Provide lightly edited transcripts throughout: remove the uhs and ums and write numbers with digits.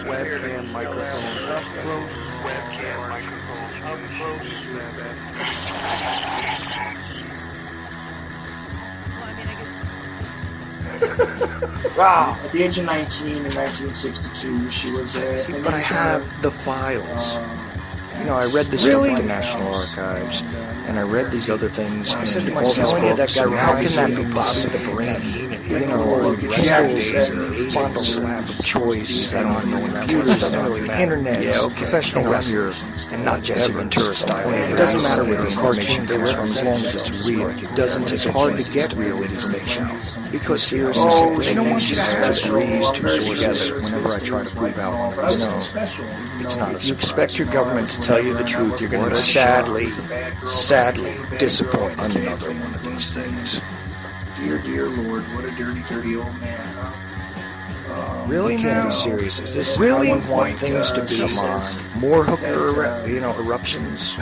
Webcam microphone up close. Webcam microphone up close. Wow. At the age of 19 in 1962, she was a... See, but I have the files. You know, I read this stuff at the National Archives, and I read these other things, and I said to myself, how can that be possible? The brain, you know, people's fondle slap of choice, I don't know, computers, internet, professional wrestlers, and not just an tourist style. It doesn't matter where the information comes from, as long as it's real. It doesn't, it's hard to get real information. Because seriously, they don't want you to just read two sources whenever I try to prove out one of these things. It's not. If you expect your government to tell you the truth, you're going to sadly disappoint another one of these things. Dear Lord, what a dirty, dirty old man, huh? Really? You can't be serious. Is this really how you want things to be? Come on. More hooker, eruptions,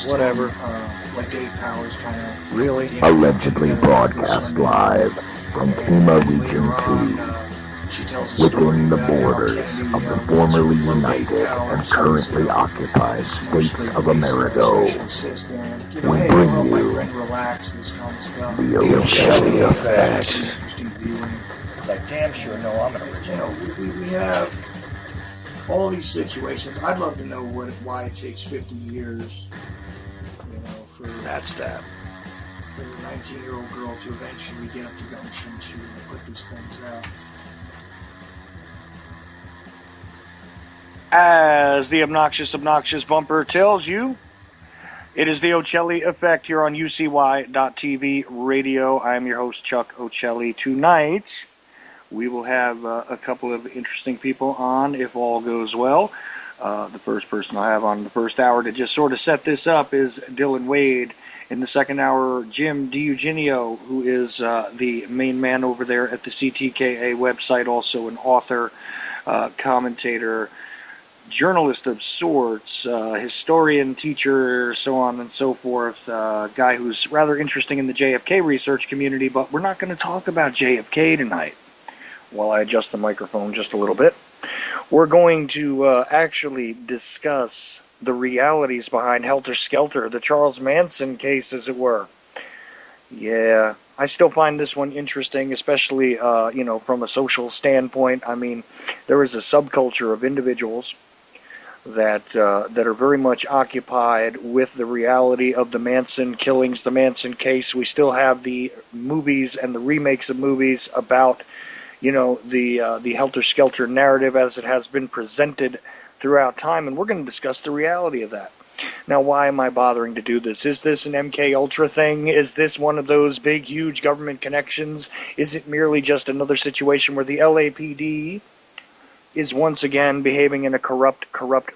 whatever. Like Dave Powers kind of... Really? Allegedly broadcast live from Pima Region 2, within the borders of the formerly united and currently occupied states of America. We bring you the Ochelli Effect. I damn sure know I'm an original. We have all these situations. I'd love to know why it takes 50 years, for That's that. For a 19-year-old girl to eventually get up to gumption to put these things out. As the obnoxious bumper tells you, it is the Ochelli Effect here on UCY.TV radio. I am your host, Chuck Ochelli. Tonight, we will have a couple of interesting people on, if all goes well. The first person I have on the first hour to just sort of set this up is Dylan Wade. In the second hour, Jim DiEugenio, who is the main man over there at the CTKA website, also an author, commentator, journalist of sorts, historian, teacher, so on and so forth, guy who's rather interesting in the JFK research community, but we're not going to talk about JFK tonight. While I adjust the microphone just a little bit, we're going to actually discuss the realities behind Helter Skelter, the Charles Manson case, as it were. Yeah, I still find this one interesting, especially, from a social standpoint. I mean, there is a subculture of individuals that are very much occupied with the reality of the Manson killings, the Manson case. We still have the movies and the remakes of movies about the Helter Skelter narrative as it has been presented throughout time, and we're going to discuss the reality of that. Now, why am I bothering to do this? Is this an MK Ultra thing? Is this one of those big, huge government connections? Is it merely just another situation where the LAPD is once again behaving in a corrupt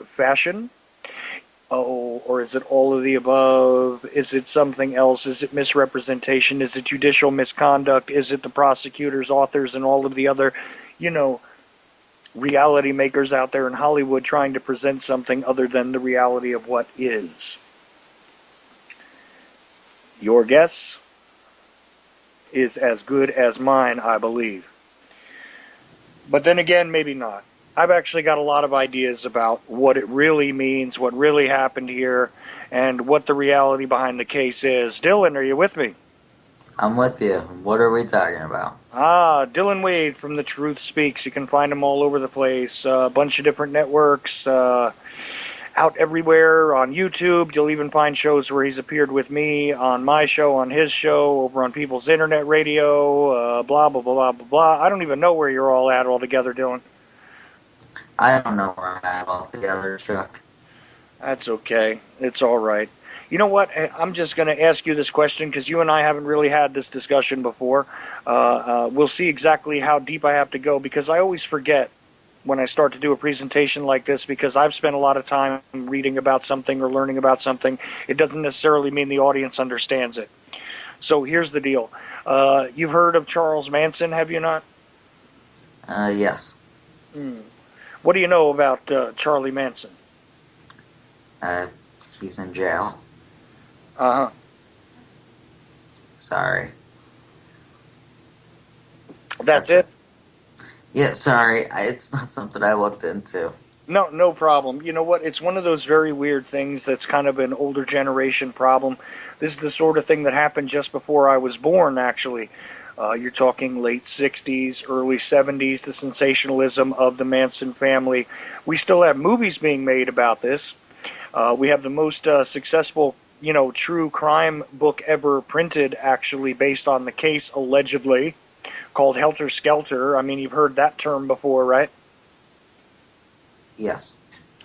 fashion? Oh, or is it all of the above? Is it something else? Is it misrepresentation? Is it judicial misconduct? Is it the prosecutors, authors, and all of the other, reality makers out there in Hollywood trying to present something other than the reality of what is? Your guess is as good as mine, I believe. But then again, maybe not. I've actually got a lot of ideas about what it really means, what really happened here, and what the reality behind the case is. Dylan, are you with me? I'm with you. What are we talking about? Dylan Wade from The Truth Speaks. You can find him all over the place. A bunch of different networks, out everywhere on YouTube. You'll even find shows where he's appeared with me on my show, on his show, over on People's Internet Radio, blah, blah, blah, blah, blah. I don't even know where you're all at altogether, Dylan. I don't know where I'm at altogether, Chuck. That's okay. It's all right. You know what? I'm just going to ask you this question because you and I haven't really had this discussion before. We'll see exactly how deep I have to go because I always forget when I start to do a presentation like this because I've spent a lot of time reading about something or learning about something. It doesn't necessarily mean the audience understands it. So here's the deal. You've heard of Charles Manson, have you not? Yes. What do you know about Charlie Manson? He's in jail. Uh-huh. Sorry. That's it? Yeah, sorry. It's not something I looked into. No, no problem. You know what? It's one of those very weird things that's kind of an older generation problem. This is the sort of thing that happened just before I was born, actually. You're talking late 60s, early 70s, the sensationalism of the Manson family. We still have movies being made about this. We have the most successful, true crime book ever printed, actually, based on the case, allegedly, called Helter Skelter. I mean, you've heard that term before, right? Yes.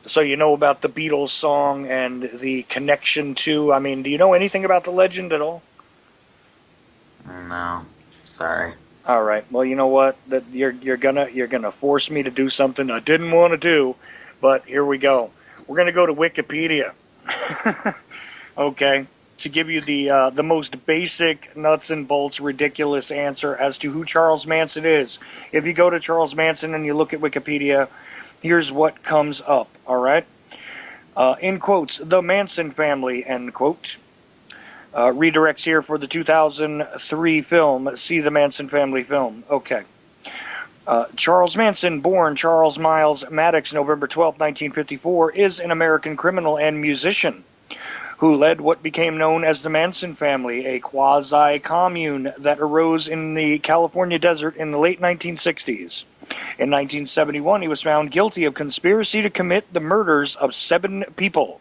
So you know about the Beatles song and the connection to. I mean, do you know anything about the legend at all? No. Sorry. All right. Well, you know what? That you're gonna force me to do something I didn't want to do, but here we go. We're gonna go to Wikipedia. Okay, to give you the most basic nuts and bolts ridiculous answer as to who Charles Manson is. If you go to Charles Manson and you look at Wikipedia, here's what comes up. All right. In quotes, the Manson family, end quote. Redirects here for the 2003 film, See the Manson Family film. Okay. Charles Manson, born Charles Miles Maddox, November 12, 1954, is an American criminal and musician who led what became known as the Manson family, a quasi-commune that arose in the California desert in the late 1960s. In 1971, he was found guilty of conspiracy to commit the murders of 7 people,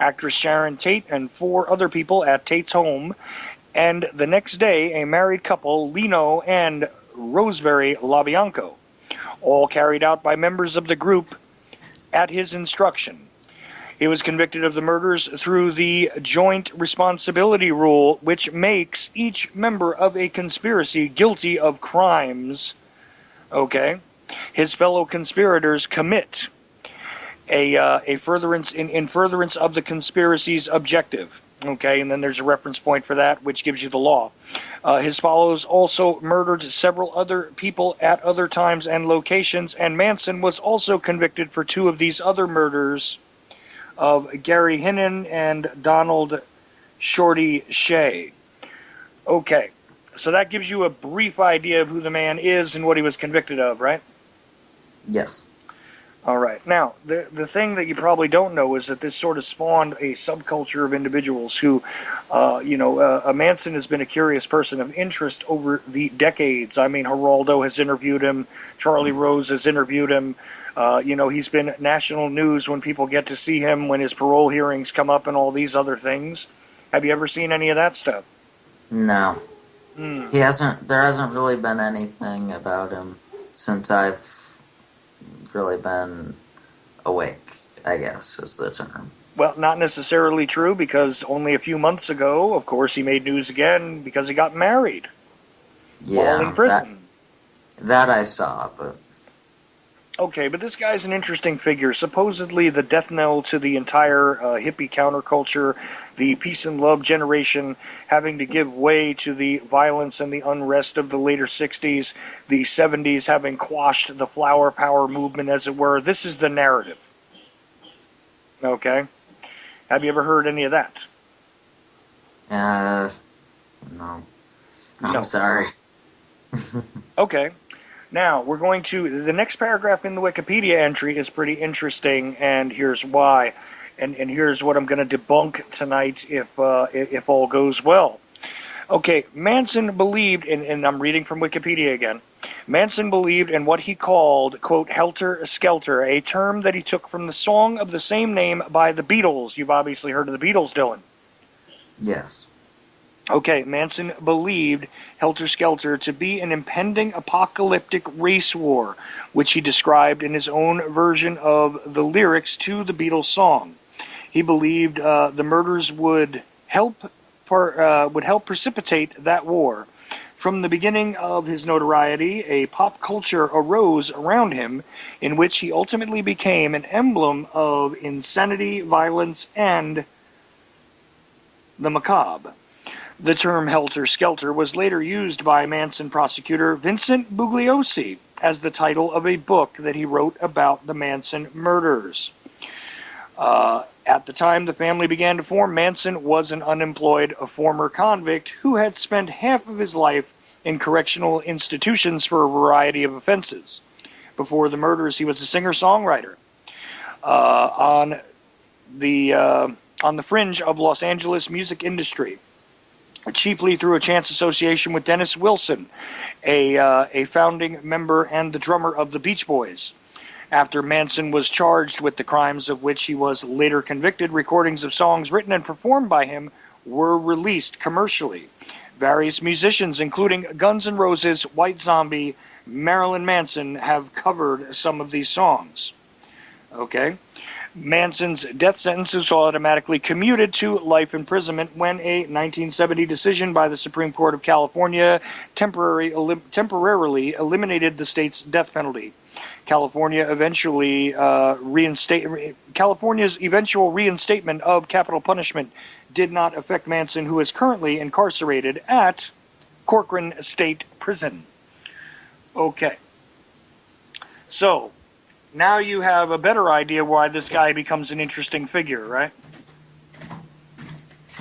actress Sharon Tate and 4 other people at Tate's home, and the next day, a married couple, Lino and Rosemary LaBianco, all carried out by members of the group at his instruction. He was convicted of the murders through the joint responsibility rule, which makes each member of a conspiracy guilty of crimes. Okay, his fellow conspirators commit a furtherance in furtherance of the conspiracy's objective. Okay, and then there's a reference point for that, which gives you the law. His followers also murdered several other people at other times and locations, and Manson was also convicted for 2 of these other murders of Gary Hinnon and Donald Shorty Shea. Okay, so that gives you a brief idea of who the man is and what he was convicted of, right? Yes. All right. Now, the thing that you probably don't know is that this sort of spawned a subculture of individuals who, Manson has been a curious person of interest over the decades. I mean, Geraldo has interviewed him. Charlie Rose has interviewed him. He's been national news when people get to see him, when his parole hearings come up and all these other things. Have you ever seen any of that stuff? No. There hasn't really been anything about him since I've really been awake, I guess is the term. Well, not necessarily true, because only a few months ago, of course, he made news again because he got married while in prison. That I saw, but... Okay, but this guy's an interesting figure. Supposedly the death knell to the entire hippie counterculture, the peace and love generation having to give way to the violence and the unrest of the later 60s, the 70s having quashed the flower power movement, as it were. This is the narrative. Okay? Have you ever heard any of that? No. I'm sorry. Okay. Now, we're going to... The next paragraph in the Wikipedia entry is pretty interesting, and here's why. And here's what I'm going to debunk tonight if all goes well. Okay, Manson believed, and I'm reading from Wikipedia again, Manson believed in what he called, quote, Helter Skelter, a term that he took from the song of the same name by the Beatles. You've obviously heard of the Beatles, Dylan. Yes. Okay, Manson believed Helter Skelter to be an impending apocalyptic race war, which he described in his own version of the lyrics to the Beatles song. He believed the murders would help precipitate that war. From the beginning of his notoriety, a pop culture arose around him in which he ultimately became an emblem of insanity, violence, and the macabre. The term Helter Skelter was later used by Manson prosecutor Vincent Bugliosi as the title of a book that he wrote about the Manson murders. At the time the family began to form, Manson was an unemployed former convict who had spent half of his life in correctional institutions for a variety of offenses. Before the murders, he was a singer-songwriter on the fringe of Los Angeles music industry, chiefly through a chance association with Dennis Wilson, a founding member and the drummer of the Beach Boys. After Manson was charged with the crimes of which he was later convicted, recordings of songs written and performed by him were released commercially. Various musicians, including Guns N' Roses, White Zombie, Marilyn Manson, have covered some of these songs. Okay. Manson's death sentence was automatically commuted to life imprisonment when a 1970 decision by the Supreme Court of California temporarily eliminated the state's death penalty. California's eventual reinstatement of capital punishment did not affect Manson, who is currently incarcerated at Corcoran State Prison. Okay. So, now you have a better idea why this guy becomes an interesting figure, right?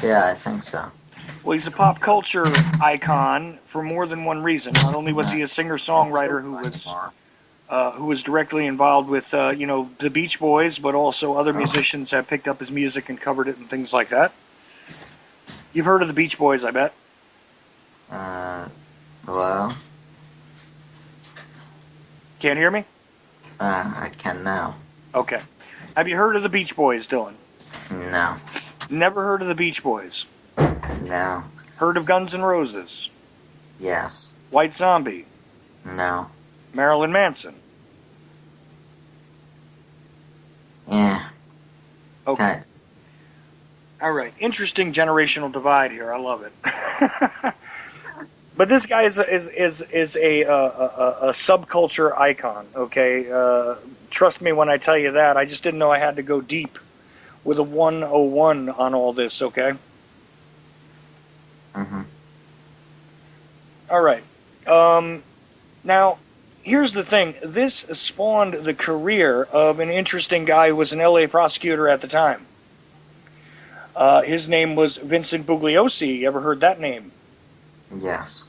Yeah, I think so. Well, he's a pop culture icon for more than one reason. Not only was he a singer-songwriter who was directly involved with, the Beach Boys, but also other musicians have picked up his music and covered it and things like that. You've heard of the Beach Boys, I bet. Hello? Can't hear me? I can now. Okay. Have you heard of the Beach Boys, Dylan? No. Never heard of the Beach Boys? No. Heard of Guns N' Roses? Yes. White Zombie? No. Marilyn Manson? Yeah. Okay. All right. Interesting generational divide here. I love it. But this guy is a subculture icon. Okay. Trust me when I tell you that. I just didn't know I had to go deep with a 101 on all this. Okay. Mm-hmm. All right. Now, here's the thing. This spawned the career of an interesting guy who was an LA prosecutor at the time. His name was Vincent Bugliosi. You ever heard that name? Yes.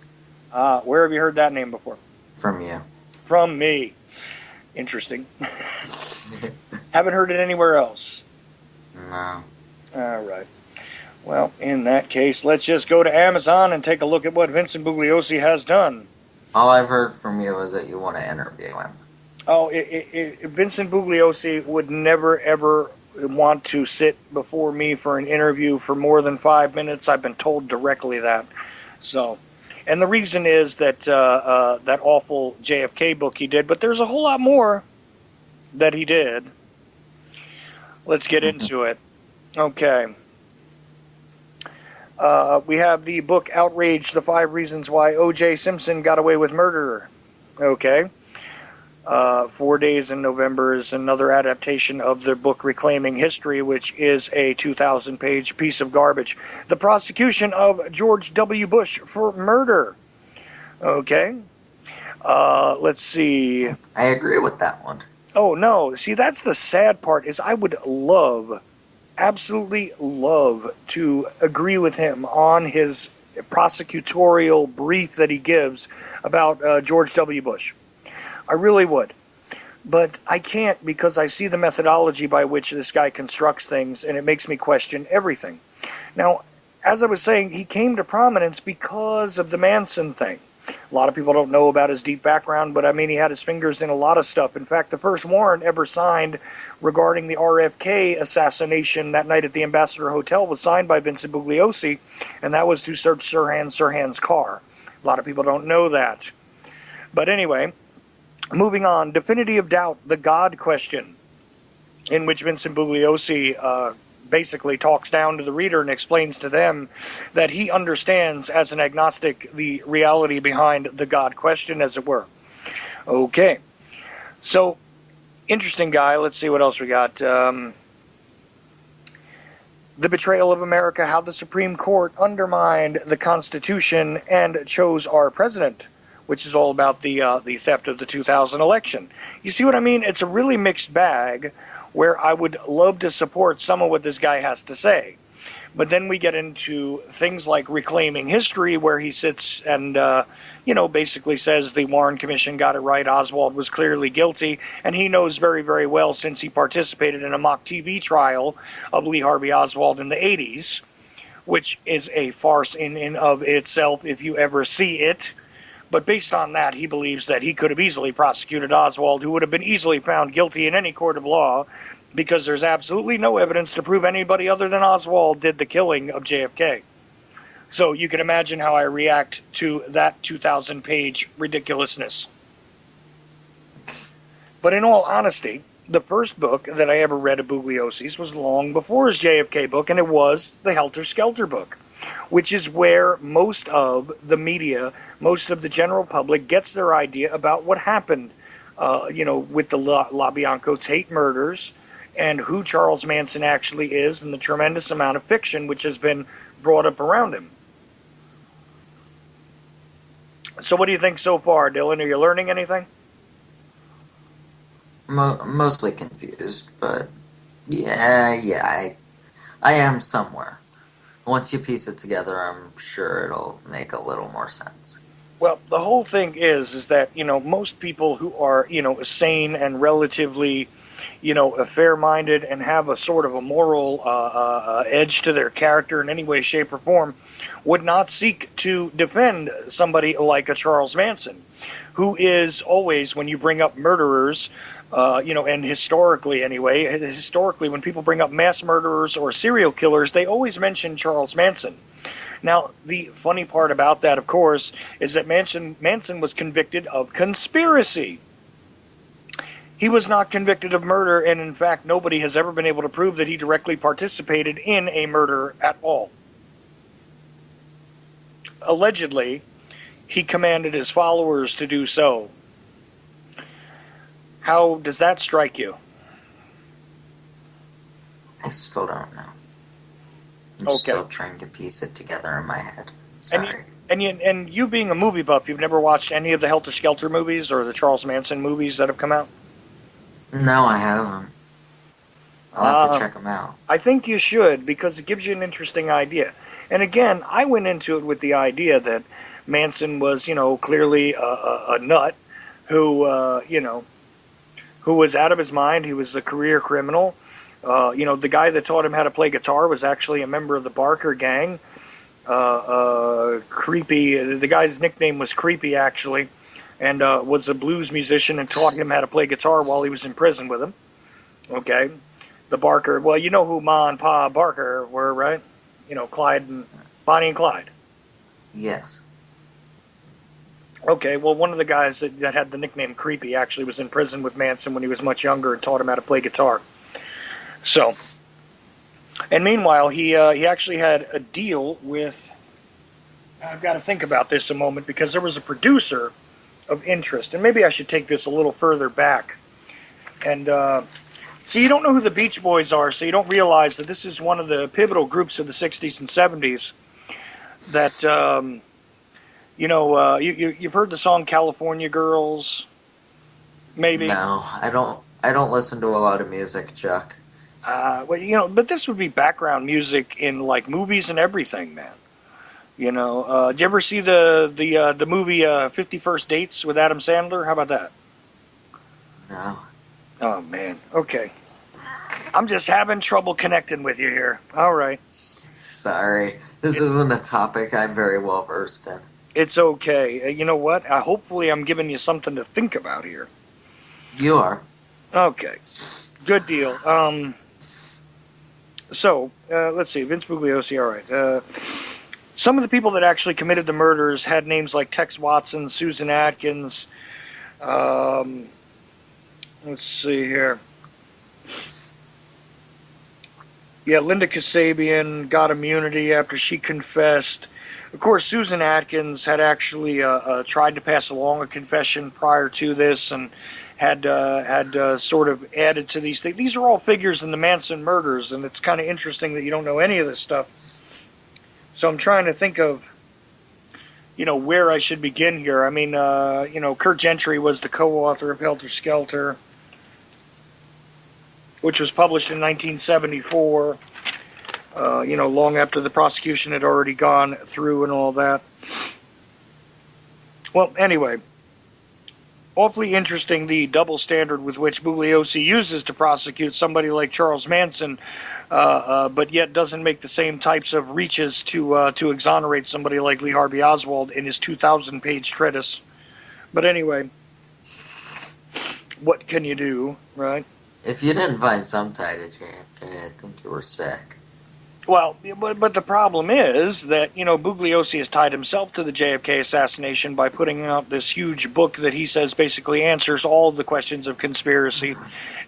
Where have you heard that name before? From you. From me. Interesting. Haven't heard it anywhere else? No. All right. Well, in that case, let's just go to Amazon and take a look at what Vincent Bugliosi has done. All I've heard from you is that you want to interview him. Oh, Vincent Bugliosi would never, ever want to sit before me for an interview for more than 5 minutes. I've been told directly that. So, and the reason is that that awful JFK book he did, but there's a whole lot more that he did. Let's get into it. Okay. We have the book Outrage, The 5 Reasons Why O.J. Simpson Got Away with Murder. Okay. 4 Days in November is another adaptation of the book Reclaiming History, which is a 2,000-page piece of garbage. The prosecution of George W. Bush for murder. Okay. Let's see. I agree with that one. Oh, no. See, that's the sad part, is I would absolutely love to agree with him on his prosecutorial brief that he gives about George W. Bush. I really would. But I can't, because I see the methodology by which this guy constructs things, and it makes me question everything. Now, as I was saying, he came to prominence because of the Manson thing. A lot of people don't know about his deep background, but I mean, he had his fingers in a lot of stuff. In fact, the first warrant ever signed regarding the RFK assassination that night at the Ambassador Hotel was signed by Vincent Bugliosi, and that was to search Sirhan's car. A lot of people don't know that. But anyway, moving on, Divinity of Doubt, the God Question, in which Vincent Bugliosi basically talks down to the reader and explains to them that he understands as an agnostic the reality behind the God question, as it were. Okay. So, interesting guy. Let's see what else we got. The Betrayal of America, How the Supreme Court Undermined the Constitution and Chose Our President, which is all about the theft of the 2000 election. You see what I mean? It's a really mixed bag, where I would love to support some of what this guy has to say. But then we get into things like Reclaiming History, where he sits and, basically says the Warren Commission got it right. Oswald was clearly guilty. And he knows very, very well, since he participated in a mock TV trial of Lee Harvey Oswald in the 80s, which is a farce in and of itself if you ever see it. But based on that, he believes that he could have easily prosecuted Oswald, who would have been easily found guilty in any court of law, because there's absolutely no evidence to prove anybody other than Oswald did the killing of JFK. So you can imagine how I react to that 2,000-page ridiculousness. But in all honesty, the first book that I ever read of Bugliosi's was long before his JFK book, and it was the Helter Skelter book, which is where most of the media, most of the general public gets their idea about what happened, with the LaBianco Tate murders, and who Charles Manson actually is, and the tremendous amount of fiction which has been brought up around him. So what do you think so far, Dylan? Are you learning anything? Mostly confused, but I am somewhere. Once you piece it together, I'm sure it'll make a little more sense. Well, the whole thing is that, most people who are, sane and relatively, fair-minded and have a sort of a moral edge to their character in any way, shape, or form would not seek to defend somebody like a Charles Manson, who is always, when you bring up murderers, and historically when people bring up mass murderers or serial killers, they always mention Charles Manson. Now, the funny part about that, of course, is that Manson was convicted of conspiracy. He was not convicted of murder, and in fact, nobody has ever been able to prove that he directly participated in a murder at all. Allegedly, he commanded his followers to do so. How does that strike you? I still don't know. I'm still trying to piece it together in my head. Sorry. And you being a movie buff, you've never watched any of the Helter Skelter movies or the Charles Manson movies that have come out? No, I haven't. I'll have to check them out. I think you should, because it gives you an interesting idea. And again, I went into it with the idea that Manson was, clearly a nut who, who was out of his mind. He was a career criminal. The guy that taught him how to play guitar was actually a member of the Barker gang. Creepy. The guy's nickname was Creepy, actually, and was a blues musician and taught him how to play guitar while he was in prison with him. Okay. The Barker. Well, you know who Ma and Pa Barker were, right? Bonnie and Clyde. Yes. Okay, well, one of the guys that had the nickname Creepy actually was in prison with Manson when he was much younger and taught him how to play guitar. So, and meanwhile, he actually had a deal with, I've got to think about this a moment, because there was a producer of interest, and maybe I should take this a little further back. And, so you don't know who the Beach Boys are, so you don't realize that this is one of the pivotal groups of the 60s and 70s that, you've heard the song California Girls, maybe? No, I don't listen to a lot of music, Chuck. But this would be background music in, like, movies and everything, man. Did you ever see the movie 50 First Dates with Adam Sandler? How about that? No. Oh, man. Okay. I'm just having trouble connecting with you here. All right. Sorry. This isn't a topic I'm very well versed in. It's okay. You know what? Hopefully I'm giving you something to think about here. You are. Okay. Good deal. Let's see. Vince Bugliosi, all right. Some of the people that actually committed the murders had names like Tex Watson, Susan Atkins. Let's see here. Yeah, Linda Kasabian got immunity after she confessed. Of course, Susan Atkins had actually tried to pass along a confession prior to this and had sort of added to these things. These are all figures in the Manson murders, and it's kind of interesting that you don't know any of this stuff. So I'm trying to think of, where I should begin here. I mean, Kurt Gentry was the co-author of Helter Skelter, which was published in 1974. long after the prosecution had already gone through and all that. Well, anyway, awfully interesting the double standard with which Bugliosi uses to prosecute somebody like Charles Manson, but yet doesn't make the same types of reaches to exonerate somebody like Lee Harvey Oswald in his 2,000-page treatise. But anyway, what can you do, right? If you didn't find some tie to JFK, I think you were sick. Well, but the problem is that, Bugliosi has tied himself to the JFK assassination by putting out this huge book that he says basically answers all the questions of conspiracy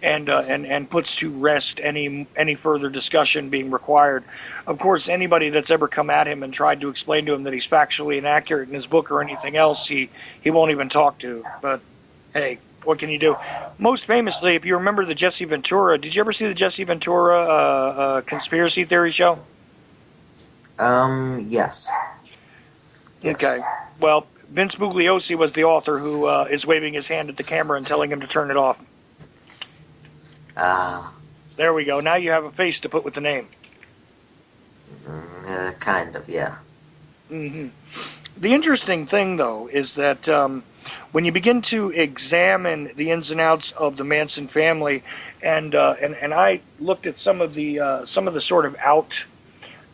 and puts to rest any further discussion being required. Of course, anybody that's ever come at him and tried to explain to him that he's factually inaccurate in his book or anything else, he won't even talk to. But, hey, what can you do? Most famously, if you remember the Jesse Ventura, did you ever see the Jesse Ventura conspiracy theory show? Yes. Okay. Well, Vince Bugliosi was the author who is waving his hand at the camera and telling him to turn it off. There we go. Now you have a face to put with the name. Kind of, yeah. Mm-hmm. The interesting thing, though, is that when you begin to examine the ins and outs of the Manson family, and I looked at some of the sort of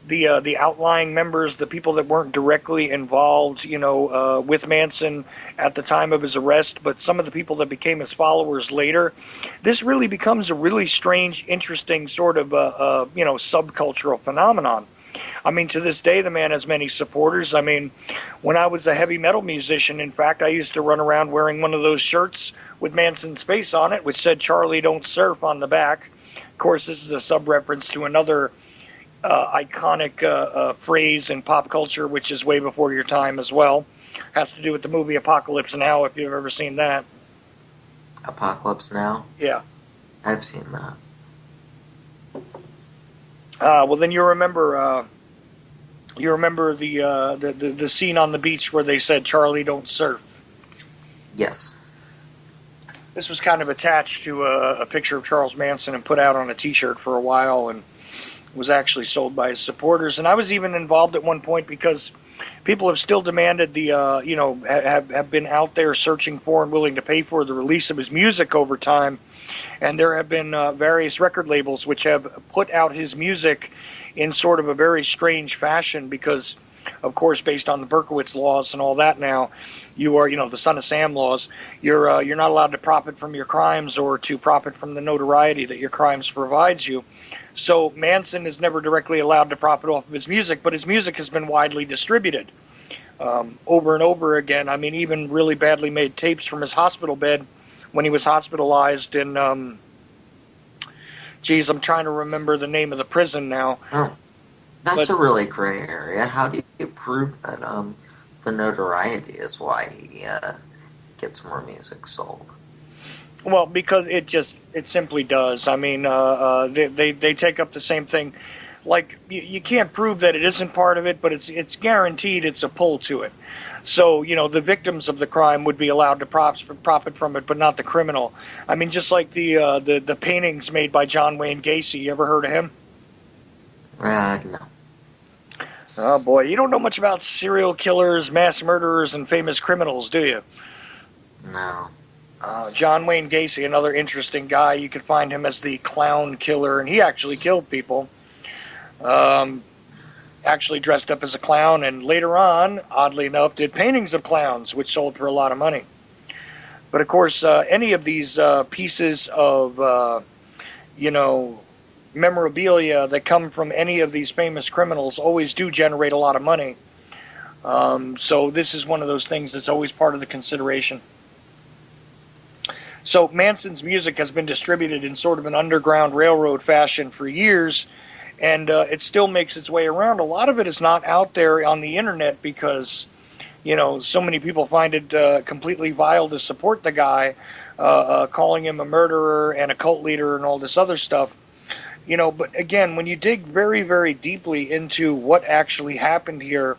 the outlying members, the people that weren't directly involved, with Manson at the time of his arrest, but some of the people that became his followers later, this really becomes a really strange, interesting sort of subcultural phenomenon. I mean, to this day, the man has many supporters. I mean, when I was a heavy metal musician, in fact, I used to run around wearing one of those shirts with Manson's face on it, which said "Charlie, don't surf" on the back. Of course, this is a sub-reference to another iconic phrase in pop culture, which is way before your time as well. Has to do with the movie Apocalypse Now, if you've ever seen that. Apocalypse Now? Yeah. I've seen that. Well, then you remember the scene on the beach where they said "Charlie, don't surf." Yes. This was kind of attached to a picture of Charles Manson and put out on a T-shirt for a while, and was actually sold by his supporters. And I was even involved at one point because people have still demanded have been out there searching for and willing to pay for the release of his music over time. And there have been various record labels which have put out his music in sort of a very strange fashion because, of course, based on the Berkowitz laws and all that now, you are, the Son of Sam laws, you're not allowed to profit from your crimes or to profit from the notoriety that your crimes provides you. So Manson is never directly allowed to profit off of his music, but his music has been widely distributed over and over again. I mean, even really badly made tapes from his hospital bed when he was hospitalized in, I'm trying to remember the name of the prison now. Oh, that's a really gray area. How do you prove that the notoriety is why he gets more music sold? Well, because it simply does. I mean, they take up the same thing. Like, you can't prove that it isn't part of it, but it's guaranteed it's a pull to it. So, the victims of the crime would be allowed to profit from it, but not the criminal. I mean, just like the paintings made by John Wayne Gacy. You ever heard of him? No. Oh, boy. You don't know much about serial killers, mass murderers, and famous criminals, do you? No. John Wayne Gacy, another interesting guy. You could find him as the clown killer, and he actually killed people. Actually dressed up as a clown, and later on, oddly enough, did paintings of clowns, which sold for a lot of money. But of course, any of these pieces of, memorabilia that come from any of these famous criminals always do generate a lot of money. So this is one of those things that's always part of the consideration. So Manson's music has been distributed in sort of an underground railroad fashion for years, and it still makes its way around. A lot of it is not out there on the internet because, so many people find it completely vile to support the guy, calling him a murderer and a cult leader and all this other stuff. But again, when you dig very, very deeply into what actually happened here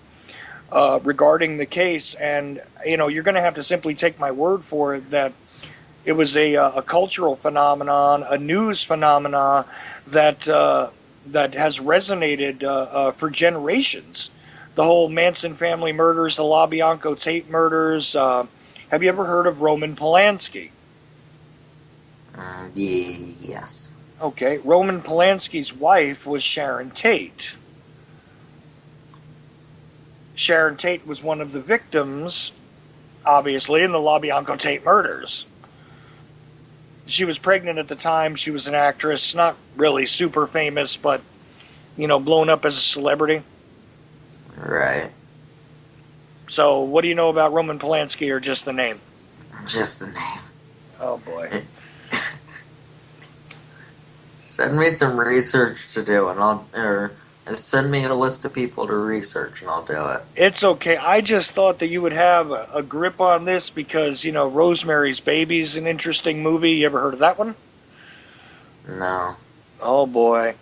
regarding the case, and, you're going to have to simply take my word for it that it was a cultural phenomenon, a news phenomenon that that has resonated for generations. The whole Manson family murders, the LaBianco Tate murders. Have you ever heard of Roman Polanski? Yes. Okay, Roman Polanski's wife was Sharon Tate. Sharon Tate was one of the victims, obviously, in the LaBianco Tate murders. She was pregnant at the time. She was an actress, not really super famous, but, blown up as a celebrity. Right. So, what do you know about Roman Polanski, or just the name? Just the name. Oh, boy. Send me some research to do, or send me a list of people to research, and I'll do it. It's okay. I just thought that you would have a grip on this because, Rosemary's Baby's an interesting movie. You ever heard of that one? No. Oh, boy.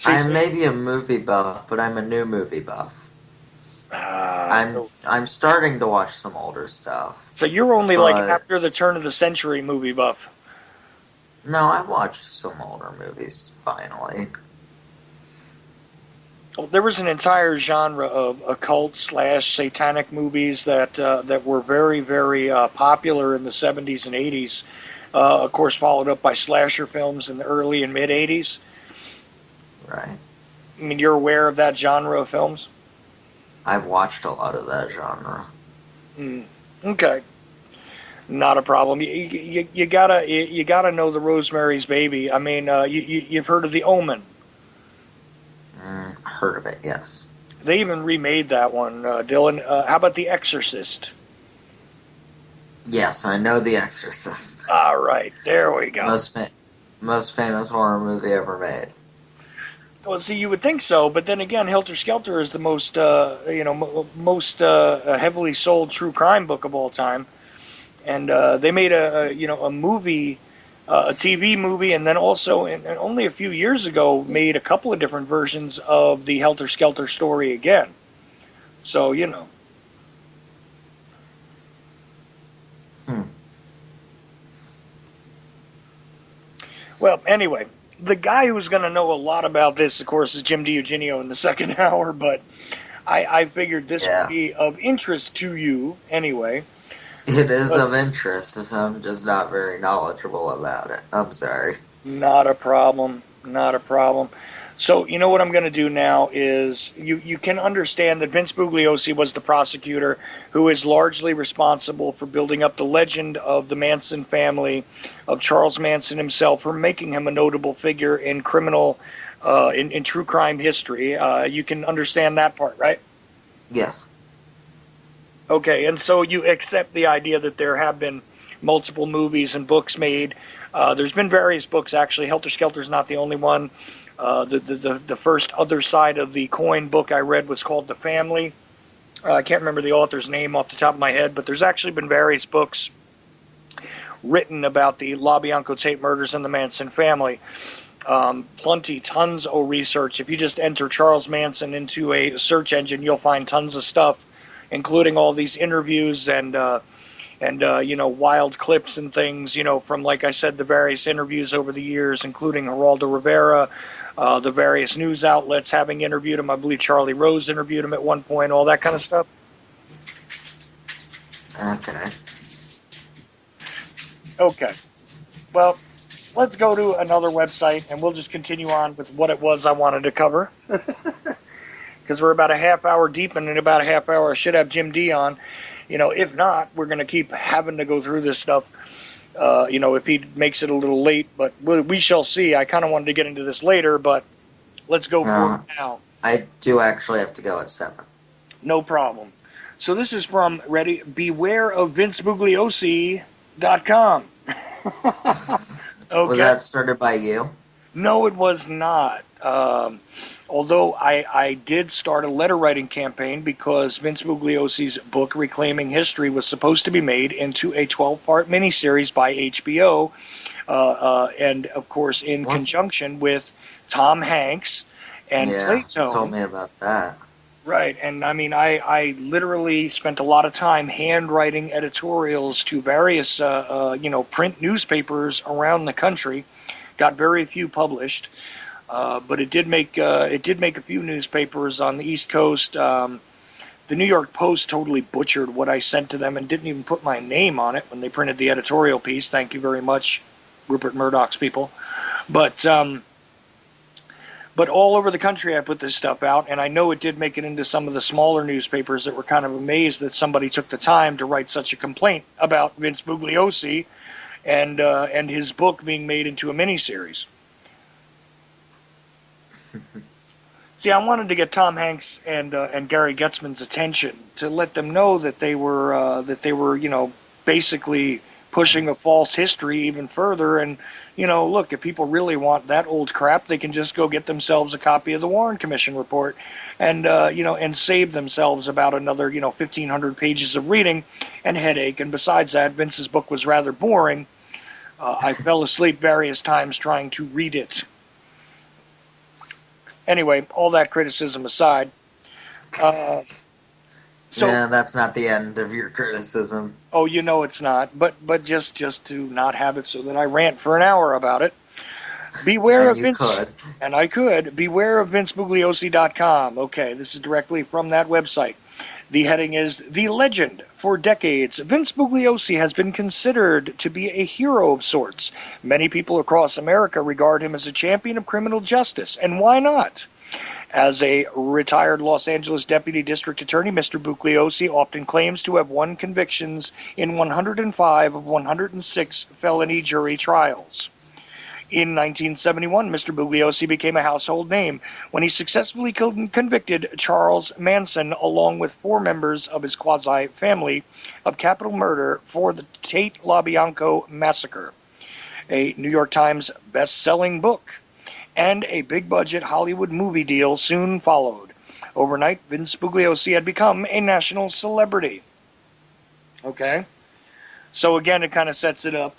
I may be a movie buff, but I'm a new movie buff. I'm starting to watch some older stuff. So you're only like after the turn of the century movie buff. No, I watched some older movies, finally. Well, there was an entire genre of occult/satanic movies that were very, very popular in the 70s and 80s. Of course, followed up by slasher films in the early and mid 80s. Right. I mean, you're aware of that genre of films? I've watched a lot of that genre. Okay. Not a problem. You gotta know the Rosemary's Baby. I mean, you've heard of The Omen. Heard of it, yes. They even remade that one, Dylan. How about The Exorcist? Yes, I know The Exorcist. All right, there we go. Most famous horror movie ever made. Well, see, you would think so, but then again, Helter Skelter is the most heavily sold true crime book of all time, and they made a movie, a TV movie, and then also, and only a few years ago, made a couple of different versions of the Helter Skelter story again. So Well, anyway. The guy who's going to know a lot about this, of course, is Jim DiEugenio in the second hour, but I figured this would be of interest to you anyway. It is of interest. I'm just not very knowledgeable about it. I'm sorry. Not a problem. Not a problem. So, you know what I'm going to do now is you can understand that Vince Bugliosi was the prosecutor who is largely responsible for building up the legend of the Manson family, of Charles Manson himself, for making him a notable figure in criminal, in true crime history. You can understand that part, right? Yes. Okay, and so you accept the idea that there have been multiple movies and books made. There's been various books, actually. Helter Skelter is not the only one. The first other side of the coin book I read was called The Family. I can't remember the author's name off the top of my head, but there's actually been various books written about the LaBianco Tate murders and the Manson family. Tons of research. If you just enter Charles Manson into a search engine, you'll find tons of stuff, including all these interviews and wild clips and things, from, like I said, the various interviews over the years, including Geraldo Rivera, the various news outlets having interviewed him. I believe Charlie Rose interviewed him at one point, all that kind of stuff. Okay. Well, let's go to another website, and we'll just continue on with what it was I wanted to cover. Because we're about a half hour deep, and in about a half hour I should have Jim D on. If not, we're going to keep having to go through this stuff, if he makes it a little late. But we shall see. I kind of wanted to get into this later, but let's go for it now. I do actually have to go at 7. No problem. So this is from, ready, bewareofvincebugliosi.com. Okay. Was that started by you? No, it was not. Although I did start a letter writing campaign because Vince Bugliosi's book, Reclaiming History, was supposed to be made into a 12-part miniseries by HBO, and, of course, in conjunction with Tom Hanks and Plato. You told me about that. Right, and I mean, I literally spent a lot of time handwriting editorials to various, print newspapers around the country. Got very few published. But it did make a few newspapers on the East Coast. The New York Post totally butchered what I sent to them and didn't even put my name on it when they printed the editorial piece. Thank you very much, Rupert Murdoch's people. But all over the country I put this stuff out, and I know it did make it into some of the smaller newspapers that were kind of amazed that somebody took the time to write such a complaint about Vince Bugliosi and his book being made into a miniseries. See, I wanted to get Tom Hanks and Gary Getzman's attention to let them know that they were basically pushing a false history even further. And look, if people really want that old crap, they can just go get themselves a copy of the Warren Commission report, and save themselves about another 1,500 pages of reading and headache. And besides that, Vince's book was rather boring. I fell asleep various times trying to read it. Anyway, all that criticism aside, yeah, that's not the end of your criticism. Oh, it's not. But just to not have it so that I rant for an hour about it. Beware of Vince. And I could. Beware of VinceBugliosi.com. Okay, this is directly from that website. The heading is, The Legend. For decades, Vince Bugliosi has been considered to be a hero of sorts. Many people across America regard him as a champion of criminal justice, and why not? As a retired Los Angeles Deputy District Attorney, Mr. Bugliosi often claims to have won convictions in 105 of 106 felony jury trials. In 1971, Mr. Bugliosi became a household name when he successfully convicted Charles Manson, along with 4 members of his quasi-family, of capital murder for the Tate LaBianco massacre, a New York Times best-selling book, and a big-budget Hollywood movie deal soon followed. Overnight, Vince Bugliosi had become a national celebrity. Okay? So again, it kind of sets it up.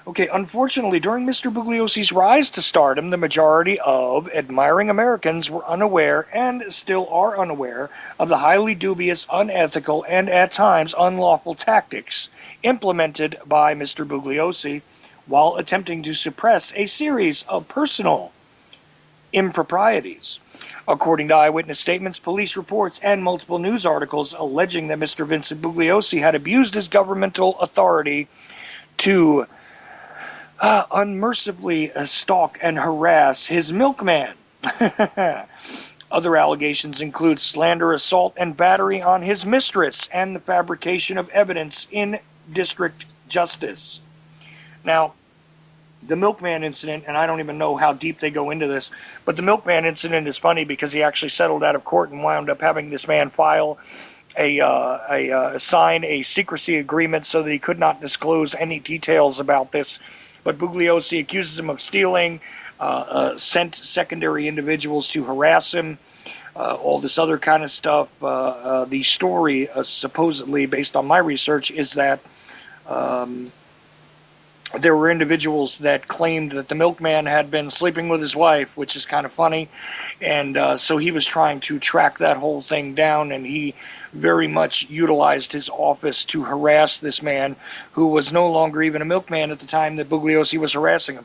Okay, unfortunately, during Mr. Bugliosi's rise to stardom, the majority of admiring Americans were unaware, and still are unaware, of the highly dubious, unethical, and at times unlawful tactics implemented by Mr. Bugliosi while attempting to suppress a series of personal improprieties. According to eyewitness statements, police reports, and multiple news articles alleging that Mr. Vincent Bugliosi had abused his governmental authority to unmercifully stalk and harass his milkman. Other allegations include slander, assault, and battery on his mistress, and the fabrication of evidence in district justice. Now, the milkman incident, and I don't even know how deep they go into this, but the milkman incident is funny because he actually settled out of court and wound up having this man file sign a secrecy agreement so that he could not disclose any details about this. But Bugliosi accuses him of stealing, sent secondary individuals to harass him, all this other kind of stuff. The story, supposedly, based on my research, is that there were individuals that claimed that the milkman had been sleeping with his wife, which is kind of funny. And so he was trying to track that whole thing down, and he very much utilized his office to harass this man who was no longer even a milkman at the time that Bugliosi was harassing him.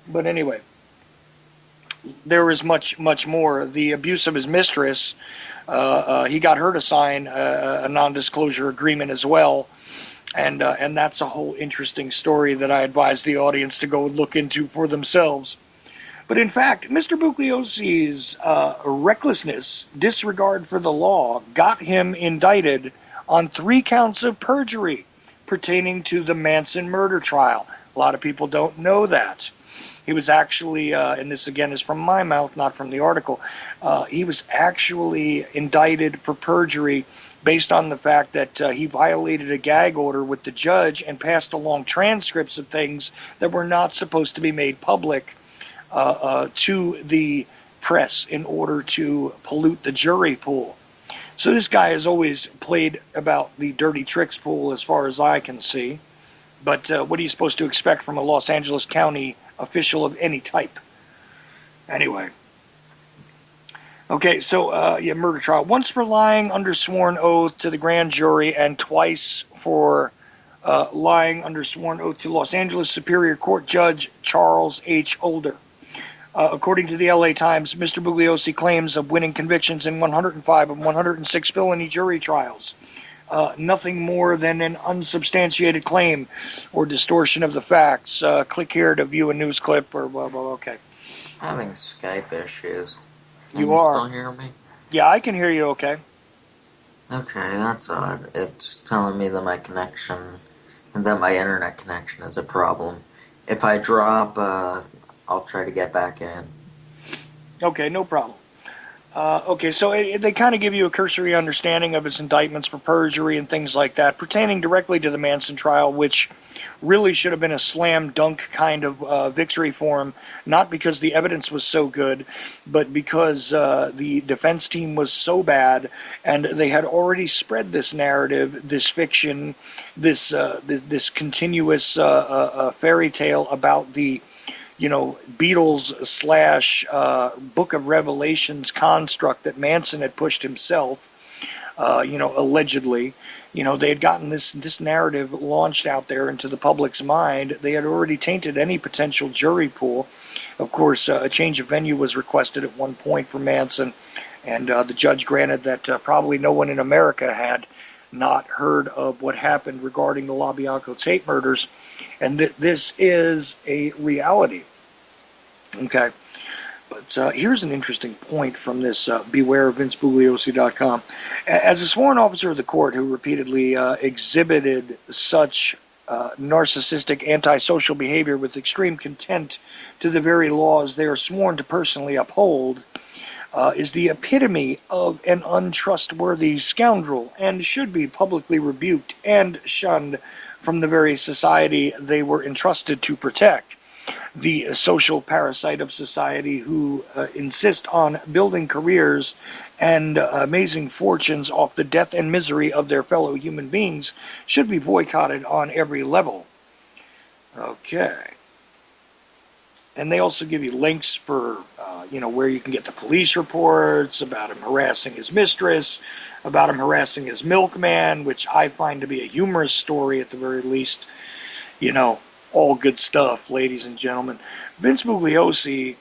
But anyway, there is much, much more. The abuse of his mistress, he got her to sign a non-disclosure agreement as well. And that's a whole interesting story that I advise the audience to go look into for themselves. But in fact, Mr. Bugliosi's recklessness, disregard for the law, got him indicted on 3 counts of perjury pertaining to the Manson murder trial. A lot of people don't know that. He was actually, and this again is from my mouth, not from the article, he was actually indicted for perjury based on the fact that he violated a gag order with the judge and passed along transcripts of things that were not supposed to be made public to the press in order to pollute the jury pool. So this guy has always played about the dirty tricks pool as far as I can see. But what are you supposed to expect from a Los Angeles County official of any type? Anyway. Okay, so, murder trial. Once for lying under sworn oath to the grand jury and twice for lying under sworn oath to Los Angeles Superior Court Judge Charles H. Older. According to the LA Times, Mr. Bugliosi claims of winning convictions in 105 of 106 felony jury trials. Nothing more than an unsubstantiated claim or distortion of the facts. Click here to view a news clip or blah, blah, okay. Having Skype issues. Can You you are. still hear me? Yeah, I can hear you okay. Okay, that's odd. It's telling me that my connection, and that my internet connection is a problem. If I drop, I'll try to get back in. Okay, no problem. Okay, so they kind of give you a cursory understanding of his indictments for perjury and things like that, pertaining directly to the Manson trial, which really should have been a slam dunk kind of victory for him, not because the evidence was so good, but because the defense team was so bad, and they had already spread this narrative, this fiction, this continuous fairy tale about the Beatles slash Book of Revelations construct that Manson had pushed himself, allegedly. They had gotten this narrative launched out there into the public's mind. They had already tainted any potential jury pool. Of course, a change of venue was requested at one point for Manson, and the judge granted that probably no one in America had not heard of what happened regarding the LaBianco tape murders, and this is a reality. Okay, but here's an interesting point from this bewareofvincebugliosi.com. As a sworn officer of the court who repeatedly exhibited such narcissistic antisocial behavior with extreme contempt to the very laws they are sworn to personally uphold, is the epitome of an untrustworthy scoundrel and should be publicly rebuked and shunned from the very society they were entrusted to protect. The social parasite of society who insist on building careers and amazing fortunes off the death and misery of their fellow human beings should be boycotted on every level. Okay. And they also give you links for, where you can get the police reports about him harassing his mistress, about him harassing his milkman, which I find to be a humorous story at the very least. All good stuff, ladies and gentlemen. Vince Bugliosi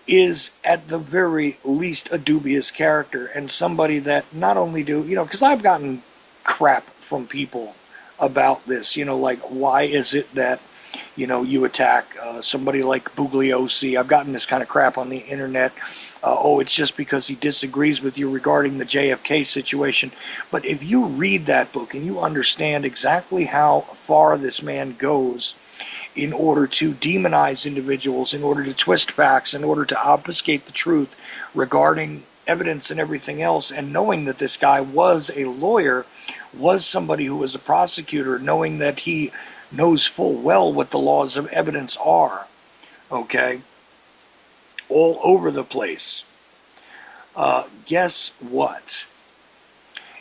is at the very least a dubious character, and somebody that not only because I've gotten crap from people about this, like, why is it that, you attack somebody like Bugliosi? I've gotten this kind of crap on the internet. It's just because he disagrees with you regarding the JFK situation. But if you read that book and you understand exactly how far this man goes in order to demonize individuals, in order to twist facts, in order to obfuscate the truth regarding evidence and everything else, and knowing that this guy was a lawyer, was somebody who was a prosecutor, knowing that he knows full well what the laws of evidence are, okay? All over the place. Guess what?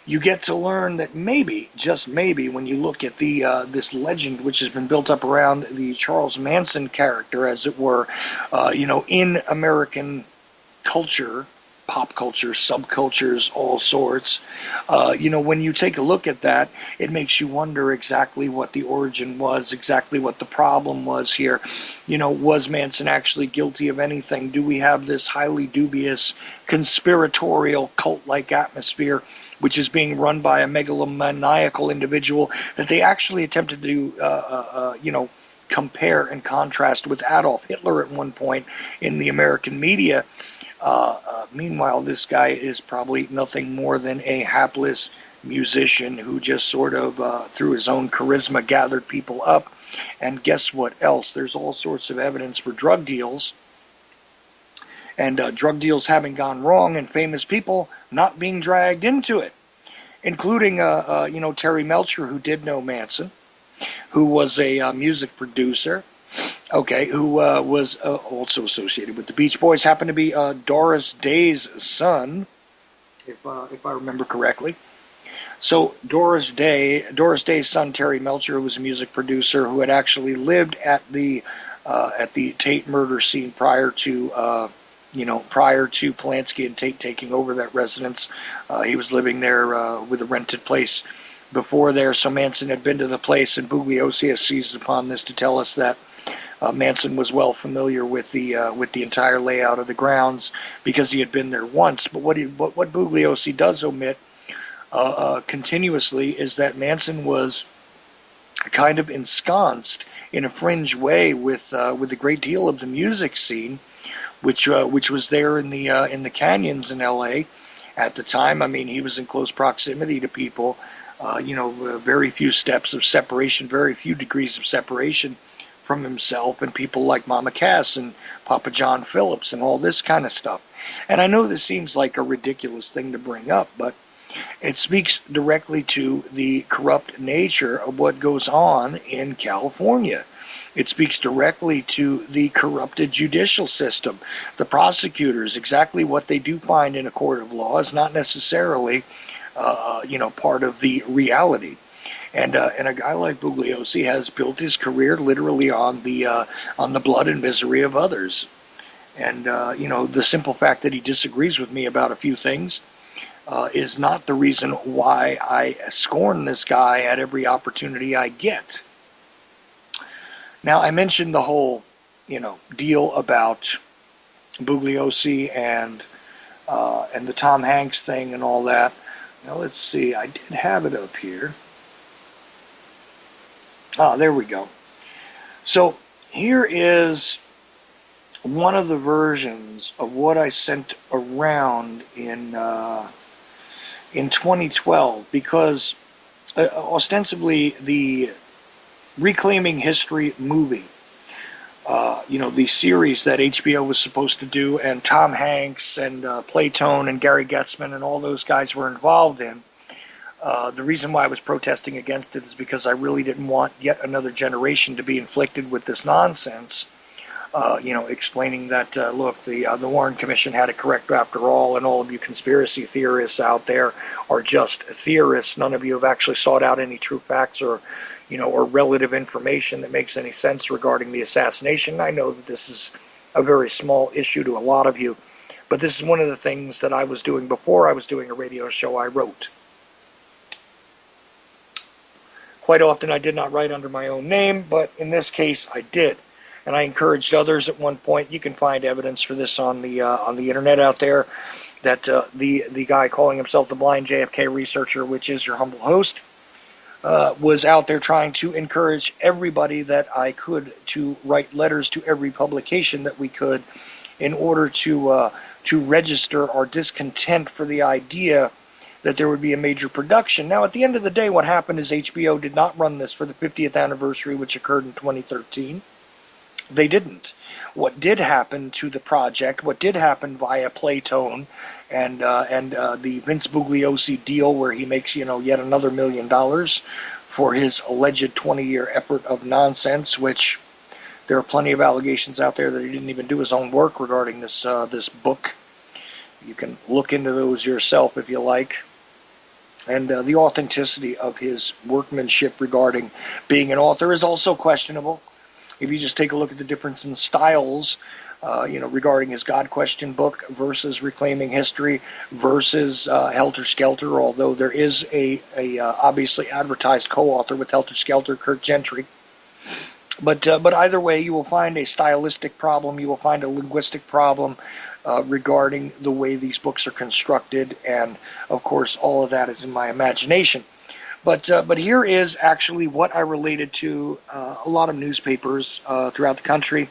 You get to learn that maybe, just maybe, when you look at the this legend which has been built up around the Charles Manson character, as it were, in American culture, pop culture, subcultures, all sorts, when you take a look at that, it makes you wonder exactly what the origin was, exactly what the problem was here. Was Manson actually guilty of anything? Do we have this highly dubious, conspiratorial, cult-like atmosphere which is being run by a megalomaniacal individual that they actually attempted to, compare and contrast with Adolf Hitler at one point in the American media? Meanwhile, this guy is probably nothing more than a hapless musician who just sort of, through his own charisma, gathered people up. And guess what else? There's all sorts of evidence for drug deals, and drug deals having gone wrong, and famous people not being dragged into it, including, Terry Melcher, who did know Manson, who was a music producer, who was also associated with the Beach Boys, happened to be Doris Day's son, if I remember correctly. So Doris Day's son, Terry Melcher, who was a music producer who had actually lived at the Tate murder scene prior to Polanski and Tate taking over that residence. He was living there with a rented place before there, so Manson had been to the place, and Bugliosi has seized upon this to tell us that Manson was well familiar with the entire layout of the grounds because he had been there once. But what Bugliosi does omit continuously is that Manson was kind of ensconced in a fringe way with a great deal of the music scene, which was there in the canyons in L.A. at the time. I mean, he was in close proximity to people. Very few steps of separation, very few degrees of separation from himself and people like Mama Cass and Papa John Phillips and all this kind of stuff. And I know this seems like a ridiculous thing to bring up, but it speaks directly to the corrupt nature of what goes on in California. It speaks directly to the corrupted judicial system. The prosecutors, exactly what they do find in a court of law is not necessarily, part of the reality. And a guy like Bugliosi has built his career literally on the blood and misery of others. And the simple fact that he disagrees with me about a few things is not the reason why I scorn this guy at every opportunity I get. Now, I mentioned the whole, deal about Bugliosi and the Tom Hanks thing and all that. Now, let's see. I did have it up here. Ah, there we go. So here is one of the versions of what I sent around in 2012, because ostensibly the Reclaiming History movie, the series that HBO was supposed to do, and Tom Hanks and Playtone and Gary Getzman and all those guys were involved in. The reason why I was protesting against it is because I really didn't want yet another generation to be inflicted with this nonsense. Explaining that, look, the Warren Commission had it correct after all, and all of you conspiracy theorists out there are just theorists. None of you have actually sought out any true facts or relative information that makes any sense regarding the assassination. I know that this is a very small issue to a lot of you, but this is one of the things that I was doing before I was doing a radio show. I wrote. Quite often I did not write under my own name, but in this case I did. And I encouraged others at one point. You can find evidence for this on the internet out there, that the guy calling himself the Blind JFK Researcher, which is your humble host, was out there trying to encourage everybody that I could to write letters to every publication that we could in order to register our discontent for the idea that there would be a major production. Now, at the end of the day, what happened is HBO did not run this for the 50th anniversary, which occurred in 2013. They didn't. What did happen to the project, what did happen via Playtone and the Vince Bugliosi deal, where he makes yet another $1 million for his alleged 20-year effort of nonsense, which there are plenty of allegations out there that he didn't even do his own work regarding this book. You can look into those yourself if you like. And the authenticity of his workmanship regarding being an author is also questionable. If you just take a look at the difference in styles, regarding his God Question book versus Reclaiming History versus Helter Skelter, although there is a obviously advertised co-author with Helter Skelter, Kurt Gentry. But either way, you will find a stylistic problem, you will find a linguistic problem regarding the way these books are constructed, and of course all of that is in my imagination. But here is actually what I related to a lot of newspapers throughout the country,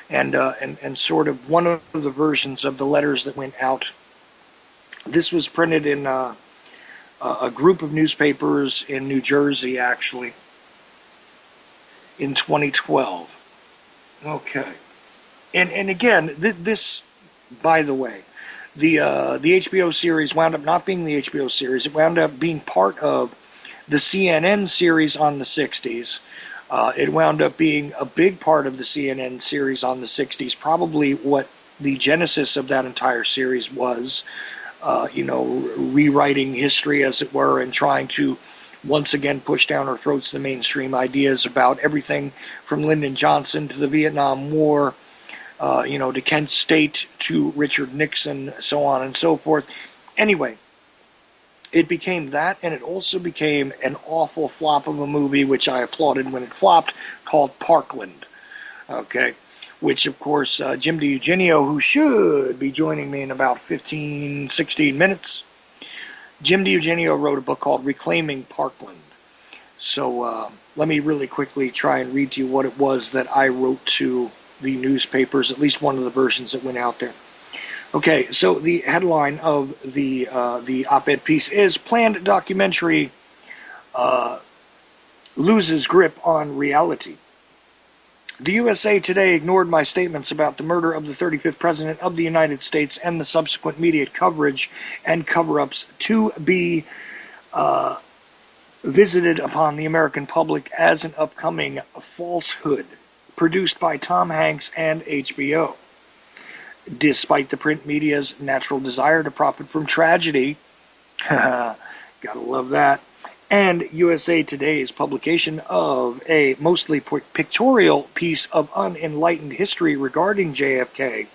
and sort of one of the versions of the letters that went out. This was printed in a group of newspapers in New Jersey, actually, in 2012. Okay, and again, this, by the way, the HBO series wound up not being the HBO series. It wound up being part of the CNN series on the 60s. It wound up being a big part of the CNN series on the 60s, probably what the genesis of that entire series was, rewriting history, as it were, and trying to once again push down our throats the mainstream ideas about everything from Lyndon Johnson to the Vietnam War, to Kent State, to Richard Nixon, so on and so forth. Anyway, it became that, and it also became an awful flop of a movie, which I applauded when it flopped, called Parkland. Okay. Which, of course, Jim DiEugenio, who should be joining me in about 15, 16 minutes, Jim DiEugenio wrote a book called Reclaiming Parkland. So let me really quickly try and read to you what it was that I wrote to the newspapers, at least one of the versions that went out there. Okay, so the headline of the op-ed piece is Planned Documentary Loses Grip on Reality. The USA Today ignored my statements about the murder of the 35th President of the United States and the subsequent media coverage and cover-ups to be visited upon the American public as an upcoming falsehood produced by Tom Hanks and HBO. Despite the print media's natural desire to profit from tragedy, gotta love that, and USA Today's publication of a mostly pictorial piece of unenlightened history regarding JFK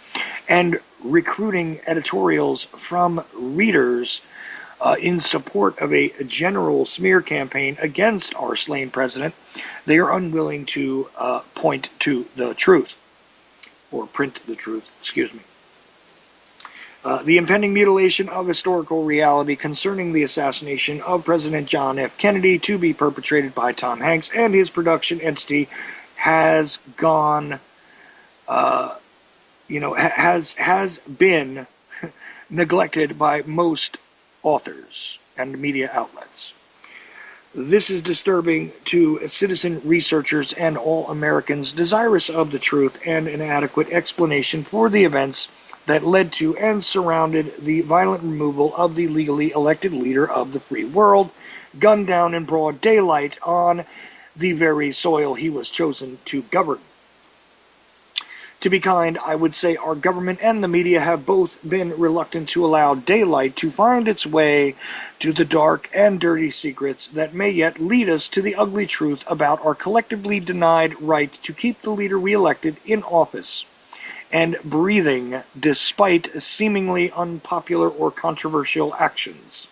and recruiting editorials from readers in support of a general smear campaign against our slain president, they are unwilling to point to the truth, or print the truth, excuse me. The impending mutilation of historical reality concerning the assassination of President John F. Kennedy to be perpetrated by Tom Hanks and his production entity has gone, has been neglected by most authors and media outlets. This is disturbing to citizen researchers and all Americans desirous of the truth and an adequate explanation for the events that led to and surrounded the violent removal of the legally elected leader of the free world, gunned down in broad daylight on the very soil he was chosen to govern. To be kind, I would say our government and the media have both been reluctant to allow daylight to find its way to the dark and dirty secrets that may yet lead us to the ugly truth about our collectively denied right to keep the leader we elected in office and breathing despite seemingly unpopular or controversial actions.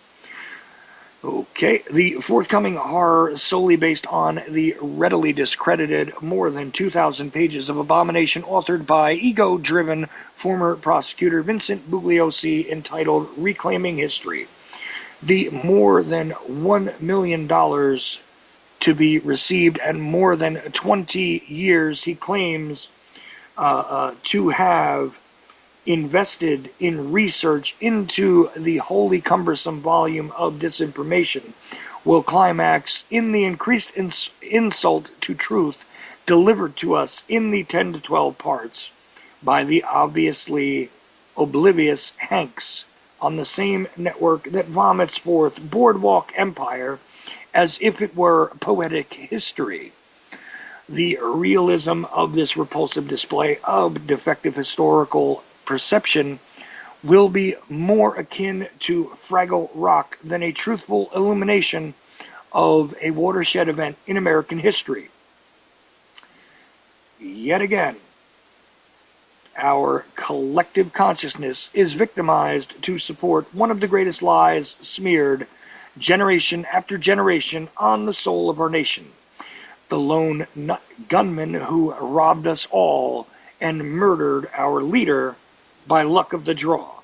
Okay, the forthcoming horror solely based on the readily discredited more than 2,000 pages of abomination authored by ego-driven former prosecutor Vincent Bugliosi entitled Reclaiming History. The more than $1 million to be received and more than 20 years he claims to have invested in research into the wholly cumbersome volume of disinformation will climax in the increased insult to truth delivered to us in the 10 to 12 parts by the obviously oblivious Hanks on the same network that vomits forth Boardwalk Empire as if it were poetic history. The realism of this repulsive display of defective historical perception will be more akin to Fraggle Rock than a truthful illumination of a watershed event in American history. Yet again, our collective consciousness is victimized to support one of the greatest lies smeared generation after generation on the soul of our nation. The lone gunman who robbed us all and murdered our leader by luck of the draw.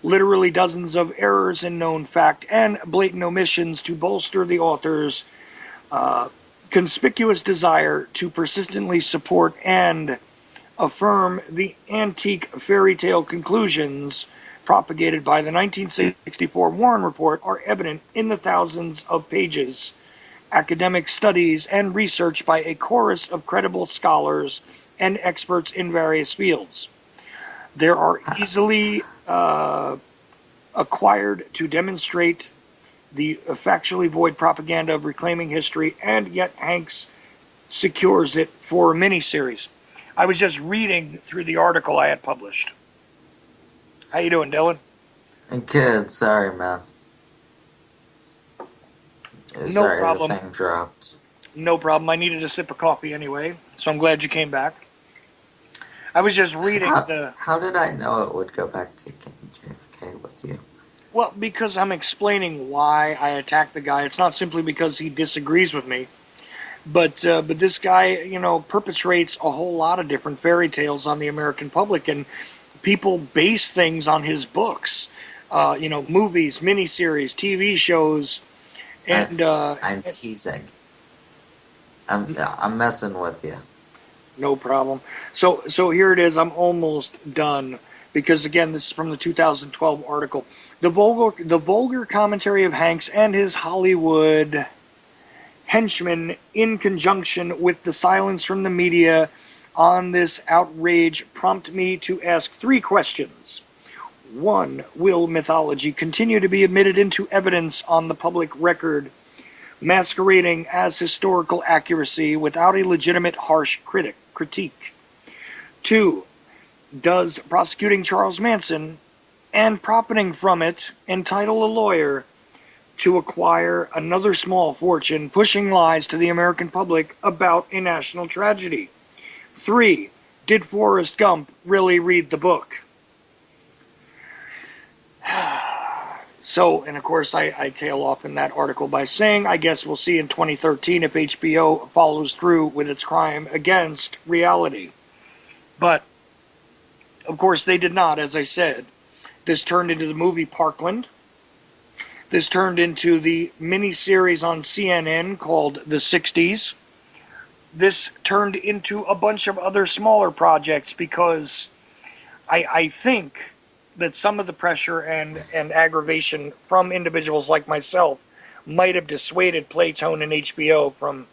Literally dozens of errors in known fact and blatant omissions to bolster the author's conspicuous desire to persistently support and affirm the antique fairy tale conclusions propagated by the 1964 Warren Report are evident in the thousands of pages academic studies and research by a chorus of credible scholars and experts in various fields. There are easily acquired to demonstrate the factually void propaganda of reclaiming history, and yet Hanks secures it for a miniseries. I was just reading through the article I had published. How you doing, Dylan? Good, sorry, man. No problem. The thing dropped. No problem. I needed a sip of coffee anyway, so I'm glad you came back. I was just reading How did I know it would go back to JFK with you? Well, because I'm explaining why I attacked the guy. It's not simply because he disagrees with me. But this guy, perpetrates a whole lot of different fairy tales on the American public, and people base things on his books. Movies, miniseries, TV shows, and I'm teasing. I'm messing with you. no problem. So here it is. I'm almost done because again, this is from the 2012 article. The vulgar commentary of Hanks and his Hollywood henchmen, in conjunction with the silence from the media on this outrage, prompt me to ask three questions. One, will mythology continue to be admitted into evidence on the public record, masquerading as historical accuracy without a legitimate harsh critique? Two, does prosecuting Charles Manson and profiting from it entitle a lawyer to acquire another small fortune, pushing lies to the American public about a national tragedy? Three, did Forrest Gump really read the book? So, and of course, I tail off in that article by saying, I guess we'll see in 2013 if HBO follows through with its crime against reality. But, of course, they did not, as I said. This turned into the movie Parkland. This turned into the miniseries on CNN called The 60s. This turned into a bunch of other smaller projects because I think that some of the pressure and aggravation from individuals like myself might have dissuaded Playtone and HBO from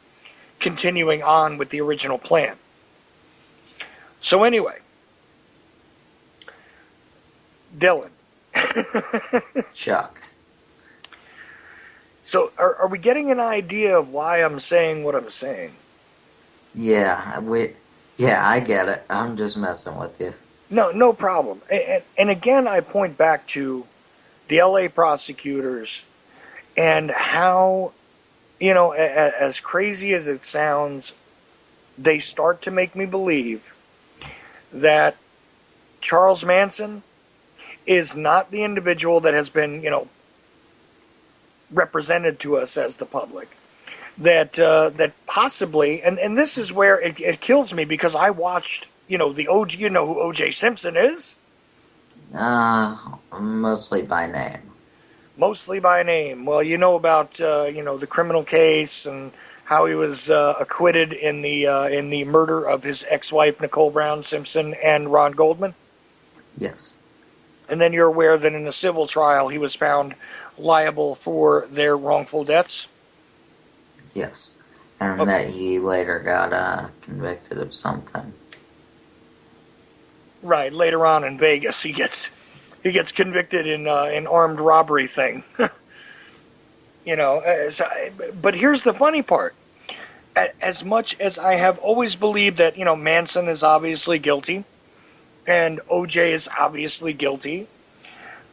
continuing on with the original plan. So anyway, Dylan. Chuck. So are we getting an idea of why I'm saying what I'm saying? Yeah, I get it. I'm just messing with you. No problem. And again, I point back to the LA prosecutors and how, as crazy as it sounds, they start to make me believe that Charles Manson is not the individual that has been, represented to us as the public. That possibly, and this is where it kills me because I watched, the OG, you know who O.J. Simpson is? Mostly by name. Mostly by name. Well, you know about, the criminal case and how he was acquitted in the murder of his ex-wife, Nicole Brown Simpson, and Ron Goldman? Yes. And then you're aware that in a civil trial he was found liable for their wrongful deaths? Yes. And that he later got convicted of something. Right. Later on in Vegas, he gets convicted in an armed robbery thing. But here's the funny part. As much as I have always believed that, Manson is obviously guilty and OJ is obviously guilty,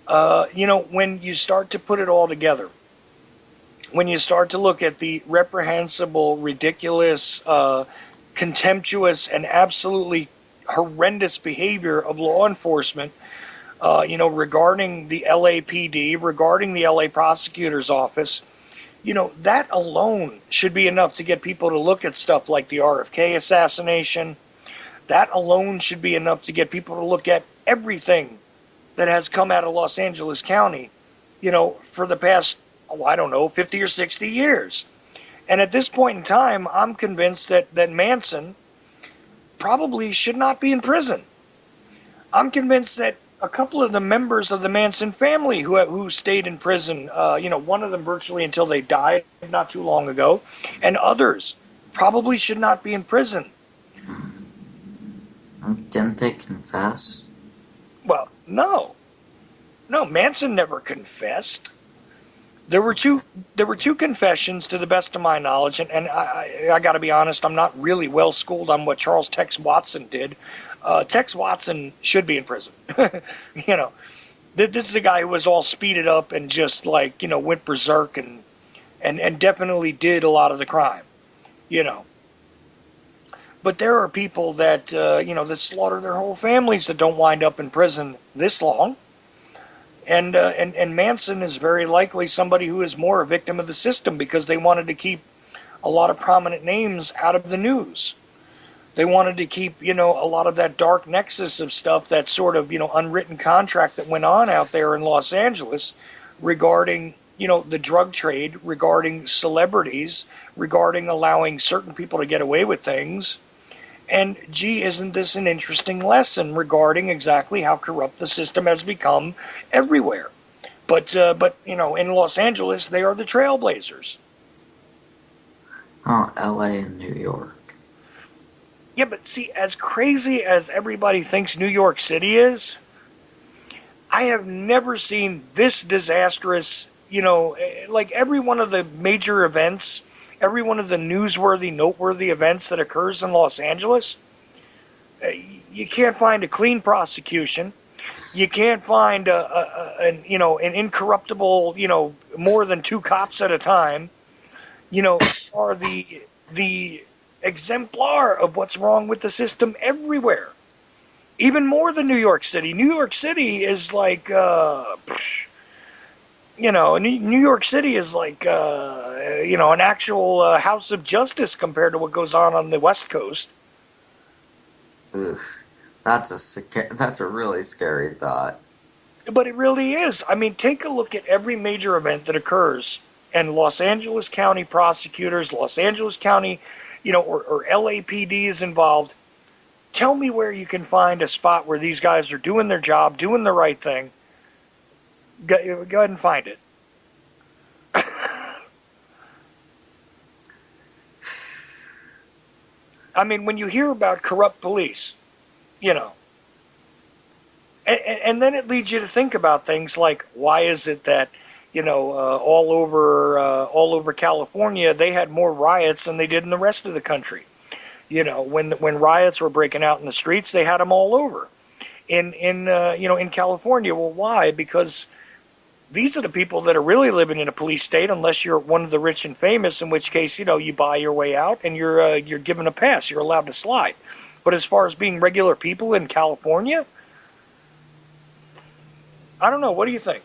when you start to put it all together, when you start to look at the reprehensible, ridiculous, contemptuous, and absolutely horrendous behavior of law enforcement, regarding the LAPD, regarding the LA prosecutor's office, that alone should be enough to get people to look at stuff like the RFK assassination. That alone should be enough to get people to look at everything that has come out of Los Angeles County, for the past, 50 or 60 years. And at this point in time, I'm convinced that Manson probably should not be in prison. I'm convinced that a couple of the members of the Manson family who stayed in prison, one of them virtually until they died not too long ago, and others probably should not be in prison. Didn't they confess? Well, no. No, Manson never confessed. There were two confessions, to the best of my knowledge, and I got to be honest, I'm not really well schooled on what Charles Tex Watson did. Tex Watson should be in prison. This is a guy who was all speeded up and just went berserk and definitely did a lot of the crime, But there are people that that slaughter their whole families that don't wind up in prison this long. And Manson is very likely somebody who is more a victim of the system because they wanted to keep a lot of prominent names out of the news. They wanted to keep, a lot of that dark nexus of stuff, that sort of, unwritten contract that went on out there in Los Angeles regarding, the drug trade, regarding celebrities, regarding allowing certain people to get away with things. And gee, isn't this an interesting lesson regarding exactly how corrupt the system has become everywhere? But in Los Angeles, they are the trailblazers. Oh, L.A. and New York. Yeah, but see, as crazy as everybody thinks New York City is, I have never seen this disastrous, like every one of the major events, every one of the newsworthy, noteworthy events that occurs in Los Angeles, you can't find a clean prosecution. You can't find an incorruptible, more than 2 cops at a time, are the exemplar of what's wrong with the system everywhere. Even more than New York City. New York City is like, New York City is like, an actual house of justice compared to what goes on the West Coast. Oof. That's a really scary thought. But it really is. I mean, take a look at every major event that occurs, and Los Angeles County prosecutors, Los Angeles County, or LAPD is involved. Tell me where you can find a spot where these guys are doing their job, doing the right thing. Go ahead and find it. I mean, when you hear about corrupt police, and then it leads you to think about things like, why is it that, all over California, they had more riots than they did in the rest of the country. When riots were breaking out in the streets, they had them all over. In California, well, why? Because these are the people that are really living in a police state, unless you're one of the rich and famous, in which case, you buy your way out and you're given a pass. You're allowed to slide. But as far as being regular people in California, I don't know. What do you think?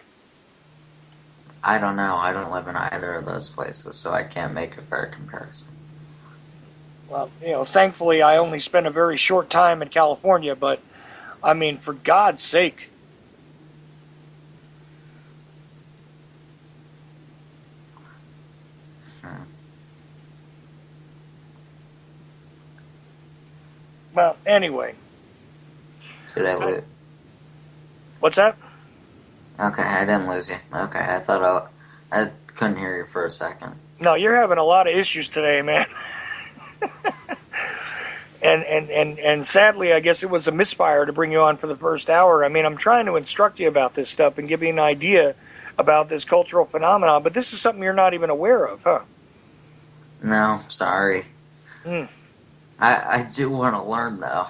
I don't know. I don't live in either of those places, so I can't make a fair comparison. Well, thankfully I only spent a very short time in California, but I mean, for God's sake. Well, anyway. Did I lose? What's that? Okay, I didn't lose you. Okay, I thought I couldn't hear you for a second. No, you're having a lot of issues today, man. and sadly, I guess it was a misfire to bring you on for the first hour. I mean, I'm trying to instruct you about this stuff and give you an idea about this cultural phenomenon, but this is something you're not even aware of, huh? No, sorry. I do want to learn, though.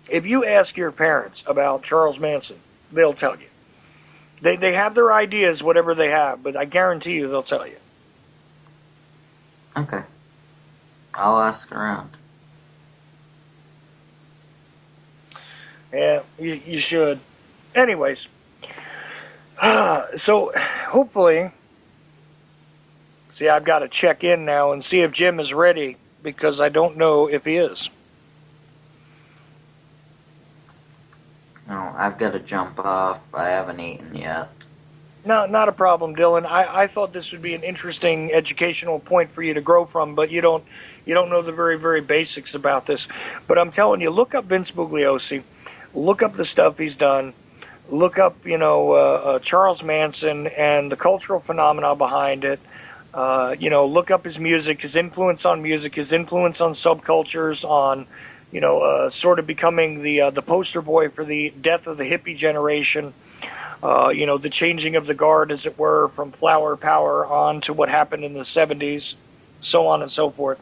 If you ask your parents about Charles Manson, they'll tell you. They have their ideas, whatever they have, but I guarantee you they'll tell you. Okay. I'll ask around. Yeah, you should. Anyways, so hopefully, see, I've got to check in now and see if Jim is ready, because I don't know if he is. No, I've got to jump off. I haven't eaten yet. No, not a problem, Dylan. I thought this would be an interesting educational point for you to grow from, but you don't know the very, very basics about this. But I'm telling you, look up Vince Bugliosi, look up the stuff he's done, look up Charles Manson and the cultural phenomena behind it. Look up his music, his influence on music, his influence on subcultures, on sort of becoming the poster boy for the death of the hippie generation. The changing of the guard, as it were, from flower power on to what happened in the 70s, so on and so forth.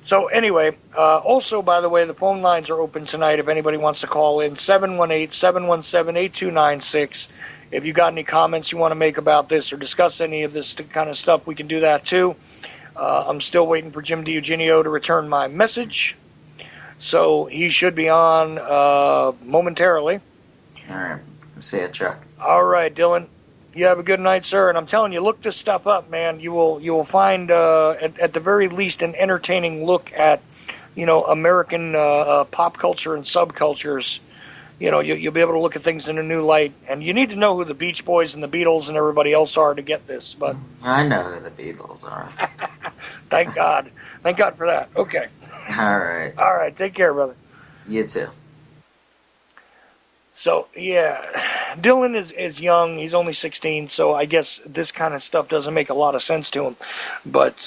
So anyway, also, by the way, the phone lines are open tonight if anybody wants to call in, 718-717-8296. If you got any comments you want to make about this or discuss any of this kind of stuff, we can do that too. I'm still waiting for Jim DiEugenio to return my message. So he should be on momentarily. All right. See ya, Chuck. All right, Dylan. You have a good night, sir. And I'm telling you, look this stuff up, man. You will find at the very least an entertaining look at American pop culture and subcultures. You'll be able to look at things in a new light. And you need to know who the Beach Boys and the Beatles and everybody else are to get this. But I know who the Beatles are. thank God. Thank God for that. Okay. All right. All right. Take care, brother. You too. So, yeah, Dylan is young. He's only 16, so I guess this kind of stuff doesn't make a lot of sense to him. But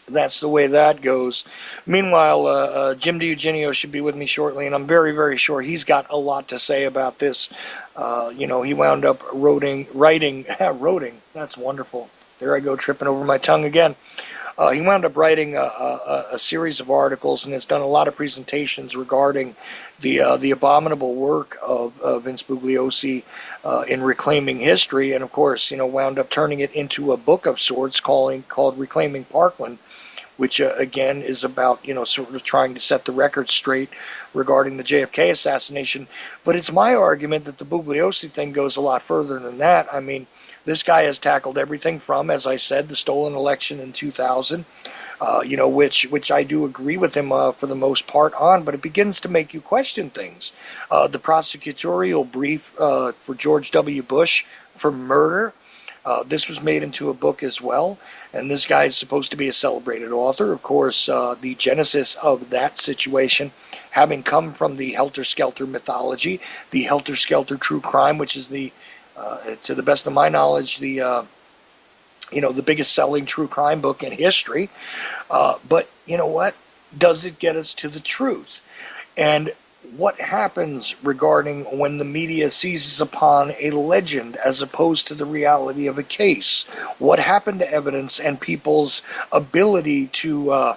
that's the way that goes. Meanwhile, Jim DiEugenio should be with me shortly, and I'm very, very sure he's got a lot to say about this. He wound up writing, that's wonderful. There I go, tripping over my tongue again. He wound up writing a series of articles and has done a lot of presentations regarding the abominable work of Vince Bugliosi in reclaiming history, and of course, wound up turning it into a book of sorts called Reclaiming Parkland, which again is about sort of trying to set the record straight regarding the JFK assassination. But it's my argument that the Bugliosi thing goes a lot further than that. I mean, this guy has tackled everything from, as I said, the stolen election in 2000, which I do agree with him for the most part on, but it begins to make you question things. The prosecutorial brief for George W. Bush for murder, this was made into a book as well, and this guy is supposed to be a celebrated author. Of course, the genesis of that situation having come from the Helter Skelter mythology, the Helter Skelter true crime, which is to the best of my knowledge, the biggest selling true crime book in history. But you know what? Does it get us to the truth? And what happens regarding when the media seizes upon a legend as opposed to the reality of a case? What happened to evidence and people's ability to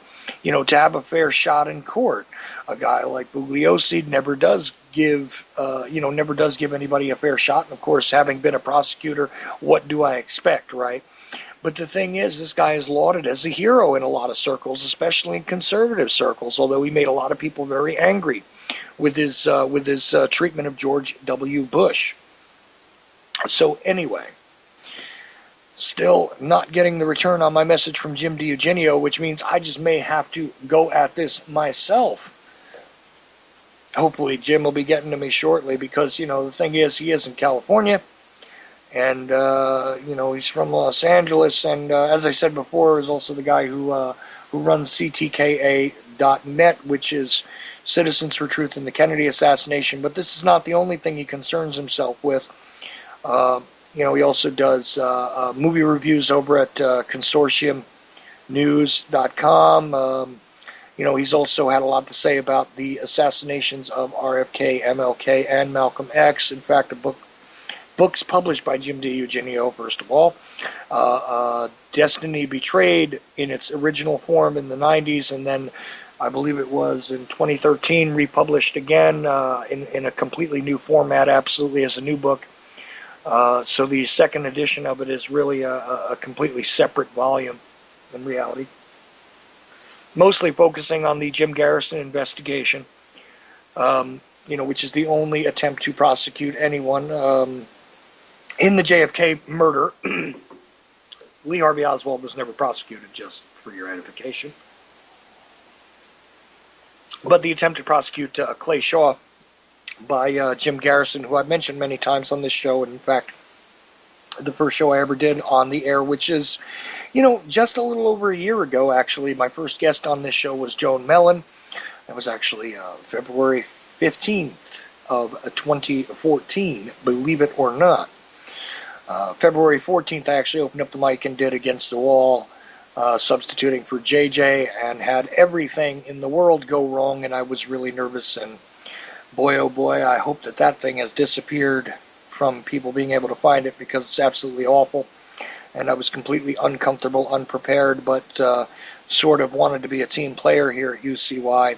have a fair shot in court? A guy like Bugliosi never does give anybody a fair shot. And of course, having been a prosecutor, what do I expect, right? But the thing is, this guy is lauded as a hero in a lot of circles, especially in conservative circles, although he made a lot of people very angry with his treatment of George W. Bush. So anyway, still not getting the return on my message from Jim DiEugenio, which means I just may have to go at this myself. Hopefully Jim will be getting to me shortly because, the thing is, he is in California. And, he's from Los Angeles. And as I said before, is also the guy who runs CTKA.net, which is Citizens for Truth in the Kennedy Assassination. But this is not the only thing he concerns himself with. He also does movie reviews over at consortiumnews.com. He's also had a lot to say about the assassinations of RFK, MLK, and Malcolm X. In fact, books published by Jim DiEugenio, first of all. Destiny Betrayed in its original form in the 90s, and then I believe it was in 2013 republished again in a completely new format, absolutely as a new book. So the second edition of it is really a completely separate volume in reality. Mostly focusing on the Jim Garrison investigation, which is the only attempt to prosecute anyone in the JFK murder. Lee Harvey Oswald was never prosecuted, just for your edification. But the attempt to prosecute Clay Shaw by Jim Garrison, who I've mentioned many times on this show, and in fact, the first show I ever did on the air, which is, just a little over a year ago, actually. My first guest on this show was Joan Mellon. That was actually February 15th of 2014, believe it or not. February 14th, I actually opened up the mic and did Against the Wall, substituting for JJ, and had everything in the world go wrong, and I was really nervous, and boy, oh boy, I hope that thing has disappeared from people being able to find it, because it's absolutely awful. And I was completely uncomfortable, unprepared, but sort of wanted to be a team player here at UCY.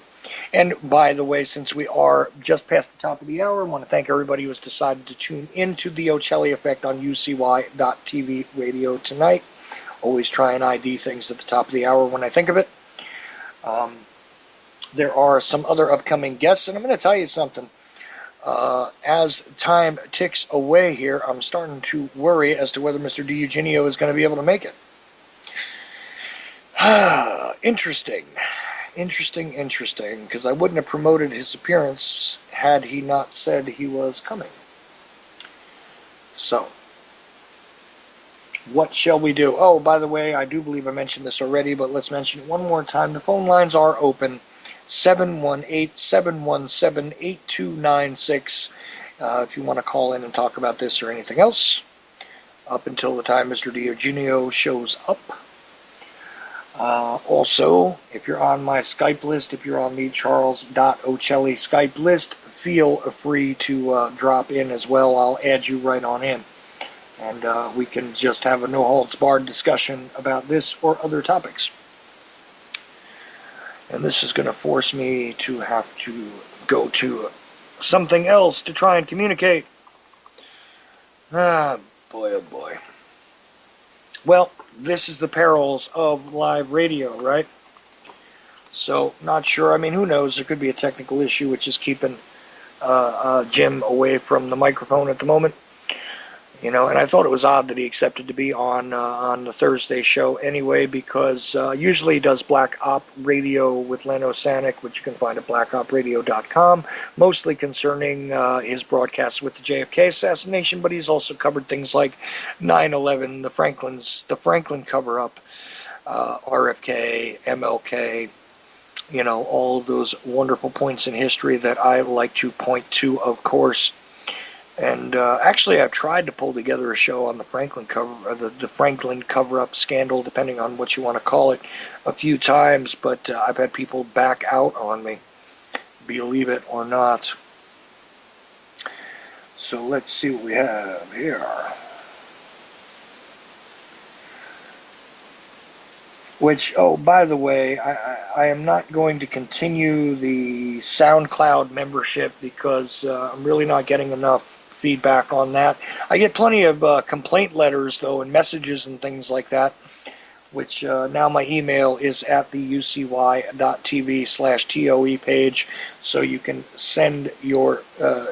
And by the way, since we are just past the top of the hour, I want to thank everybody who has decided to tune into the Ochelli Effect on UCY.TV radio tonight. Always try and ID things at the top of the hour when I think of it. There are some other upcoming guests, and I'm going to tell you something. as time ticks away here, I'm starting to worry as to whether Mr. DiEugenio is going to be able to make it. Interesting, because I wouldn't have promoted his appearance had he not said he was coming. So, what shall we do? Oh, by the way, I do believe I mentioned this already, but let's mention it one more time. The phone lines are open, 718-717-8296, if you want to call in and talk about this or anything else, up until the time Mr. DiEugenio shows up. Also, if you're on my Skype list, if you're on the Charles.Ochelli Skype list, feel free to drop in as well. I'll add you right on in. And we can just have a no-holds-barred discussion about this or other topics. And this is going to force me to have to go to something else to try and communicate. Ah, boy, oh boy. Well, this is the perils of live radio, right? So, not sure. I mean, who knows? There could be a technical issue which is keeping Jim away from the microphone at the moment. You know, and I thought it was odd that he accepted to be on the Thursday show anyway, because usually he does Black Op Radio with Len Osanic, which you can find at blackopradio.com, mostly concerning his broadcasts with the JFK assassination, but he's also covered things like 9/11, the Franklin cover-up, RFK, MLK, you know, all of those wonderful points in history that I like to point to, of course. And actually, I've tried to pull together a show on the Franklin cover-up scandal, depending on what you want to call it, a few times, but I've had people back out on me, believe it or not. So let's see what we have here. Which, oh, by the way, I am not going to continue the SoundCloud membership because I'm really not getting enough feedback on that. I get plenty of complaint letters, though, and messages and things like that, which now my email is at the ucy.tv/TOE page, so you can send your,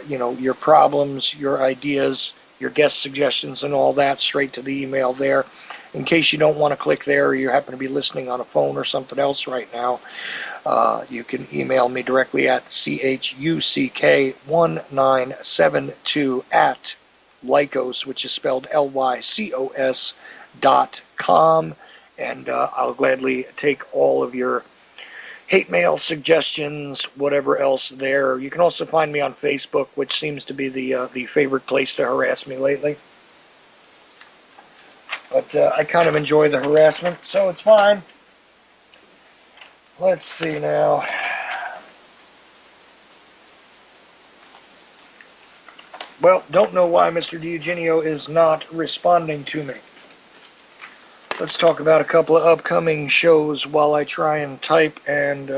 your problems, your ideas, your guest suggestions, and all that straight to the email there. In case you don't want to click there, or you happen to be listening on a phone or something else right now, you can email me directly at chuck1972@lycos, which is spelled lycos.com, and I'll gladly take all of your hate mail, suggestions, whatever else there. You can also find me on Facebook, which seems to be the favorite place to harass me lately. But I kind of enjoy the harassment, so it's fine. Let's see now. Well, don't know why Mr. DiEugenio is not responding to me. Let's talk about a couple of upcoming shows while I try and type and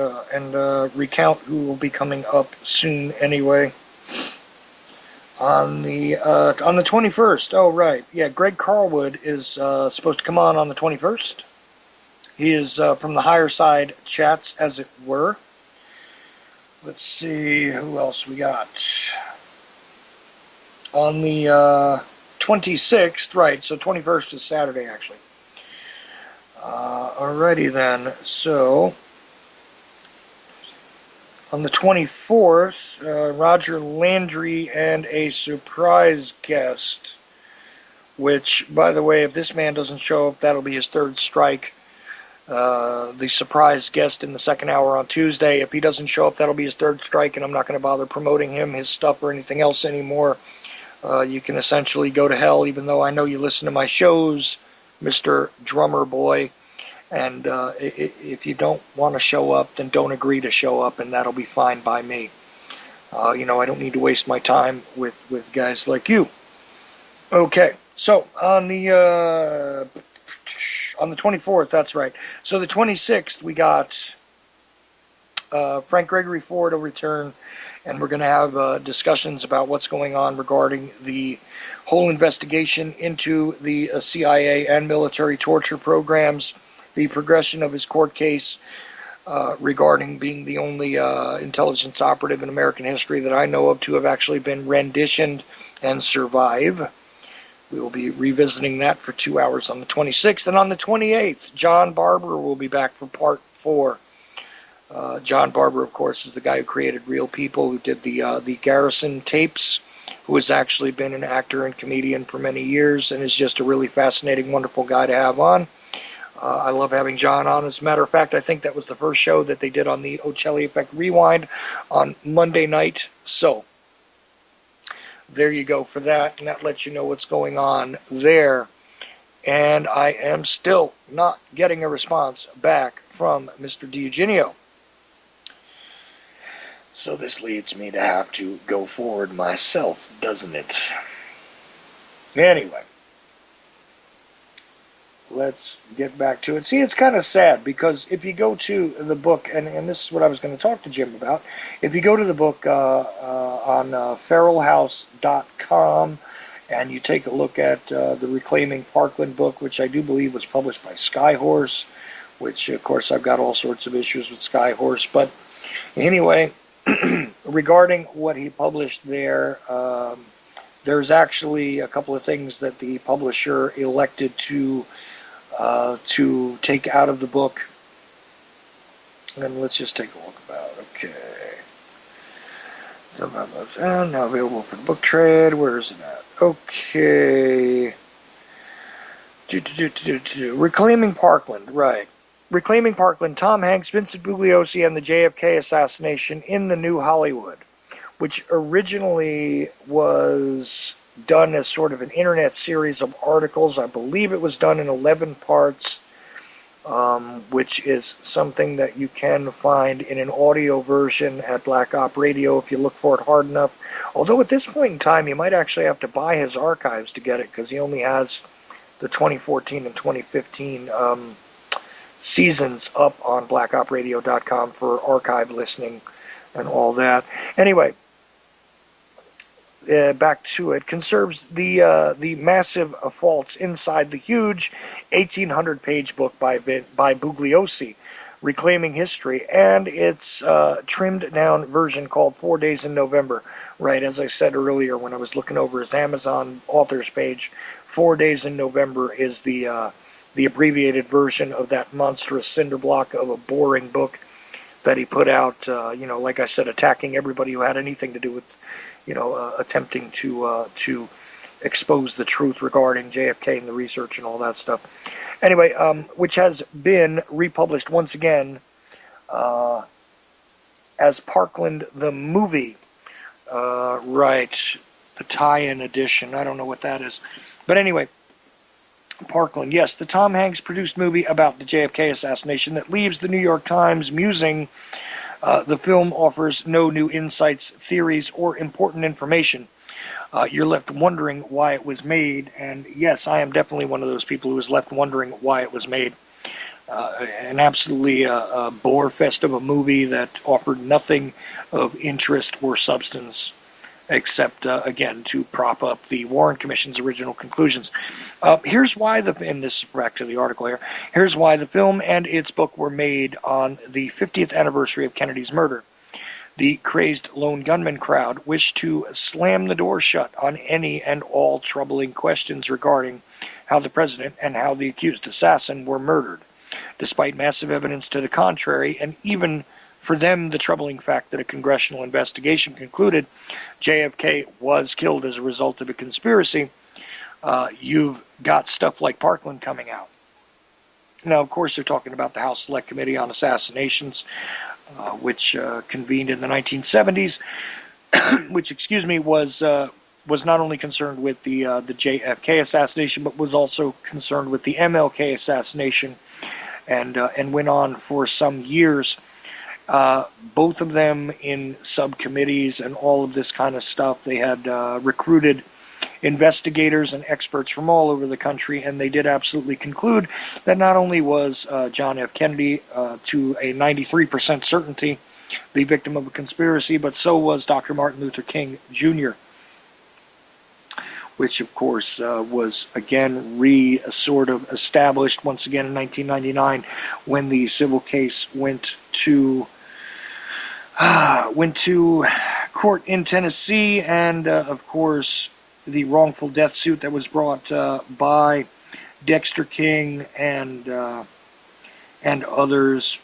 recount who will be coming up soon anyway. On the 21st, oh right, yeah, Greg Carlwood is supposed to come on the 21st. He is from the higher side chats, as it were. Let's see who else we got. On the 26th, right, so 21st is Saturday actually. Alrighty then, so on the 24th, Roger Landry and a surprise guest, which, by the way, if this man doesn't show up, that'll be his third strike. The surprise guest in the second hour on Tuesday, if he doesn't show up, that'll be his third strike, and I'm not going to bother promoting him, his stuff, or anything else anymore. You can essentially go to hell, even though I know you listen to my shows, Mr. Drummer Boy. And if you don't want to show up, then don't agree to show up, and that'll be fine by me. I don't need to waste my time with guys like you. Okay, so on the 24th, that's right. So the 26th, we got Frank Gregory Ford will return, and we're going to have discussions about what's going on regarding the whole investigation into the CIA and military torture programs, the progression of his court case, regarding being the only intelligence operative in American history that I know of to have actually been renditioned and survive. We will be revisiting that for 2 hours on the 26th. And on the 28th, John Barber will be back for part 4. John Barber, of course, is the guy who created Real People, who did the Garrison tapes, who has actually been an actor and comedian for many years, and is just a really fascinating, wonderful guy to have on. I love having John on. As a matter of fact, I think that was the first show that they did on the Ochelli Effect Rewind on Monday night. So, there you go for that, and that lets you know what's going on there. And I am still not getting a response back from Mr. DiEugenio. So this leads me to have to go forward myself, doesn't it? Anyway, let's get back to it. See, it's kind of sad, because if you go to the book, and this is what I was going to talk to Jim about, if you go to the book on feralhouse.com, and you take a look at the Reclaiming Parkland book, which I do believe was published by Skyhorse, which, of course, I've got all sorts of issues with Skyhorse, but anyway, regarding what he published there, there's actually a couple of things that the publisher elected to take out of the book. And let's just take a look about it. Okay. Now available for book trade. Where is it at? Okay. Reclaiming Parkland, right. Reclaiming Parkland, Tom Hanks, Vincent Bugliosi, and the JFK assassination in the New Hollywood, which originally was done as sort of an internet series of articles. I believe it was done in 11 parts, which is something that you can find in an audio version at Black Op Radio if you look for it hard enough. Although at this point in time, you might actually have to buy his archives to get it, because he only has the 2014 and 2015 seasons up on blackopradio.com for archive listening and all that. Anyway, back to it. Conserves the massive faults inside the huge 1,800-page book by Bugliosi, Reclaiming History, and its trimmed-down version called 4 Days in November. Right, as I said earlier when I was looking over his Amazon authors page, 4 Days in November is the abbreviated version of that monstrous cinder block of a boring book that he put out, like I said, attacking everybody who had anything to do with, attempting to expose the truth regarding JFK and the research and all that stuff. Anyway, which has been republished once again as Parkland the Movie. Right, the tie-in edition. I don't know what that is. But anyway, Parkland, yes, the Tom Hanks produced movie about the JFK assassination that leaves the New York Times musing. The film offers no new insights, theories, or important information. You're left wondering why it was made, and yes, I am definitely one of those people who was left wondering why it was made. An absolutely bore fest of a movie that offered nothing of interest or substance, except, again, to prop up the Warren Commission's original conclusions. Here's why and this is back to the article here, here's why the film and its book were made on the 50th anniversary of Kennedy's murder. The crazed lone gunman crowd wished to slam the door shut on any and all troubling questions regarding how the president and how the accused assassin were murdered, despite massive evidence to the contrary, and even for them, the troubling fact that a congressional investigation concluded JFK was killed as a result of a conspiracy. You've got stuff like Parkland coming out. Now, of course, they're talking about the House Select Committee on Assassinations, which convened in the 1970s, which, was not only concerned with the JFK assassination, but was also concerned with the MLK assassination, and went on for some years. Both of them in subcommittees and all of this kind of stuff. They had recruited investigators and experts from all over the country, and they did absolutely conclude that not only was John F. Kennedy to a 93% certainty the victim of a conspiracy, but so was Dr. Martin Luther King Jr. which of course was again sort of established once again in 1999 when the civil case went to court in Tennessee, and of course the wrongful death suit that was brought by Dexter King and others,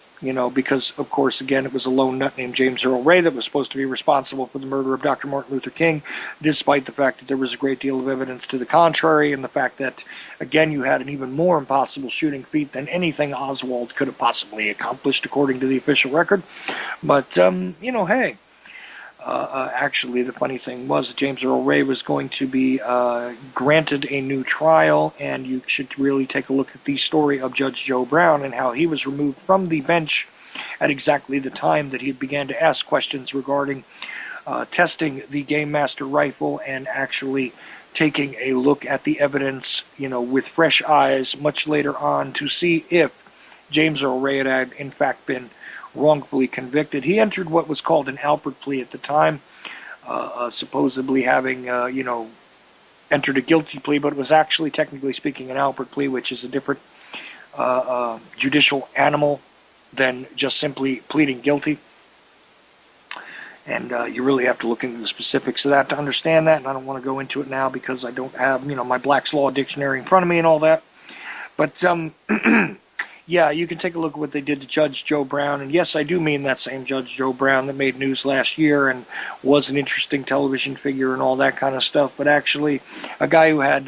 because of course again it was a lone nut named James Earl Ray that was supposed to be responsible for the murder of Dr. Martin Luther King, despite the fact that there was a great deal of evidence to the contrary, and the fact that again you had an even more impossible shooting feat than anything Oswald could have possibly accomplished according to the official record. But hey, actually, the funny thing was James Earl Ray was going to be granted a new trial, and you should really take a look at the story of Judge Joe Brown and how he was removed from the bench at exactly the time that he began to ask questions regarding testing the Game Master rifle and actually taking a look at the evidence, with fresh eyes much later on to see if James Earl Ray had in fact been wrongfully convicted. He entered what was called an Alford plea at the time, supposedly having, entered a guilty plea, but it was actually, technically speaking, an Alford plea, which is a different judicial animal than just simply pleading guilty. And you really have to look into the specifics of that to understand that, and I don't want to go into it now because I don't have, my Black's Law dictionary in front of me and all that. But, yeah, you can take a look at what they did to Judge Joe Brown. And yes, I do mean that same Judge Joe Brown that made news last year and was an interesting television figure and all that kind of stuff. But actually, a guy who had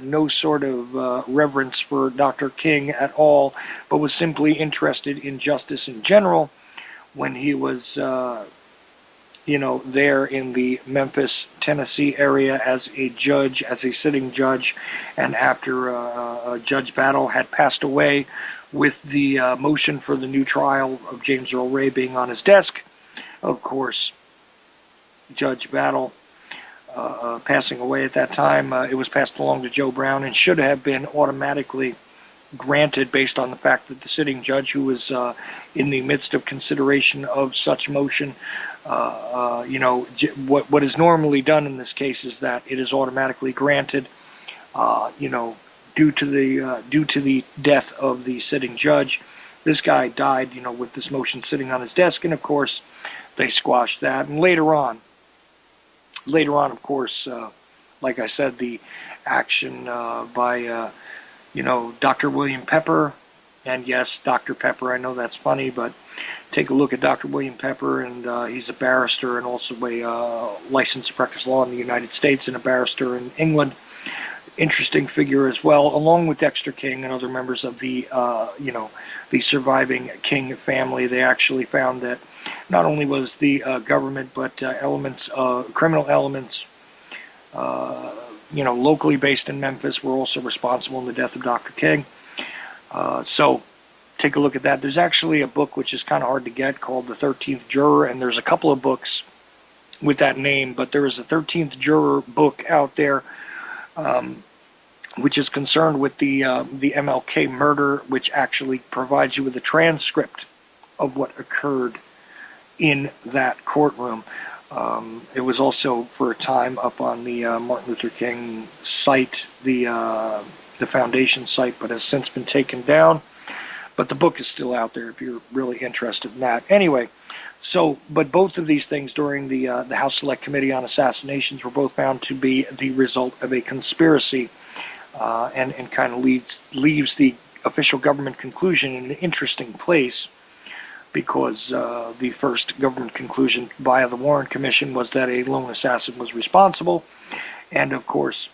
no sort of reverence for Dr. King at all, but was simply interested in justice in general when he was, there in the Memphis, Tennessee area as a judge, as a sitting judge. And after Judge Battle had passed away, with the motion for the new trial of James Earl Ray being on his desk, of course, Judge Battle passing away at that time, it was passed along to Joe Brown and should have been automatically granted based on the fact that the sitting judge, who was in the midst of consideration of such motion, what is normally done in this case is that it is automatically granted, due to the death of the sitting judge. This guy died, with this motion sitting on his desk, and of course, they squashed that. And later on, of course, like I said, the action by, Dr. William Pepper, and yes, Dr. Pepper, I know that's funny, but take a look at Dr. William Pepper, and he's a barrister and also a licensed to practice law in the United States and a barrister in England. Interesting figure as well, along with Dexter King and other members of the, the surviving King family. They actually found that not only was the government, but criminal elements, locally based in Memphis, were also responsible in the death of Dr. King. So take a look at that. There's actually a book which is kind of hard to get called The 13th Juror, and there's a couple of books with that name, but there is a 13th Juror book out there, which is concerned with the MLK murder, which actually provides you with a transcript of what occurred in that courtroom. It was also for a time up on the Martin Luther King site, the foundation site, but has since been taken down. But the book is still out there if you're really interested in that. Anyway, but both of these things during the House Select Committee on Assassinations were both found to be the result of a conspiracy, and kind of leaves the official government conclusion in an interesting place, because the first government conclusion via the Warren Commission was that a lone assassin was responsible, and of course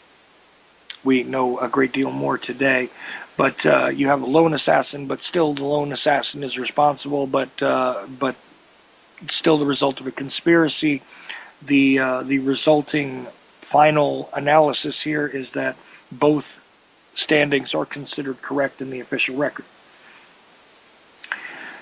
we know a great deal more today. But you have a lone assassin, but still the lone assassin is responsible, but still the result of a conspiracy. The resulting final analysis here is that both standings are considered correct in the official record.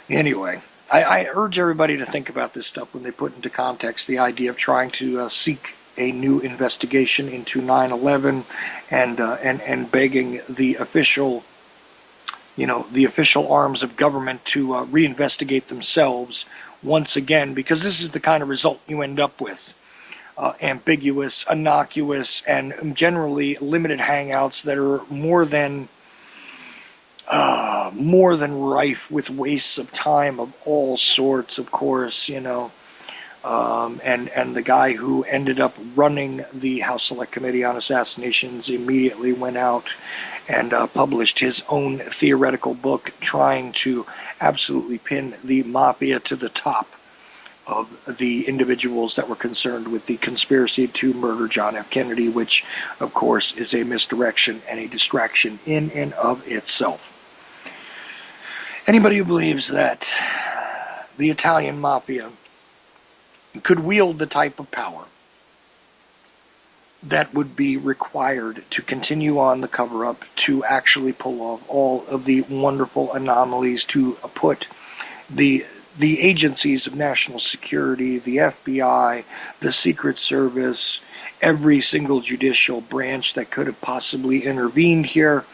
Anyway, I urge everybody to think about this stuff when they put into context the idea of trying to seek a new investigation into 9/11 and begging the official, the official arms of government to reinvestigate themselves once again, because this is the kind of result you end up with. ambiguous, innocuous, and generally limited hangouts that are more than rife with wastes of time of all sorts, of course, and the guy who ended up running the House Select Committee on Assassinations immediately went out and published his own theoretical book trying to absolutely pin the mafia to the top of the individuals that were concerned with the conspiracy to murder John F. Kennedy, which, of course, is a misdirection and a distraction in and of itself. Anybody who believes that the Italian mafia could wield the type of power that would be required to continue on the cover-up, to actually pull off all of the wonderful anomalies, to put the agencies of national security, the FBI, the Secret Service, every single judicial branch that could have possibly intervened here,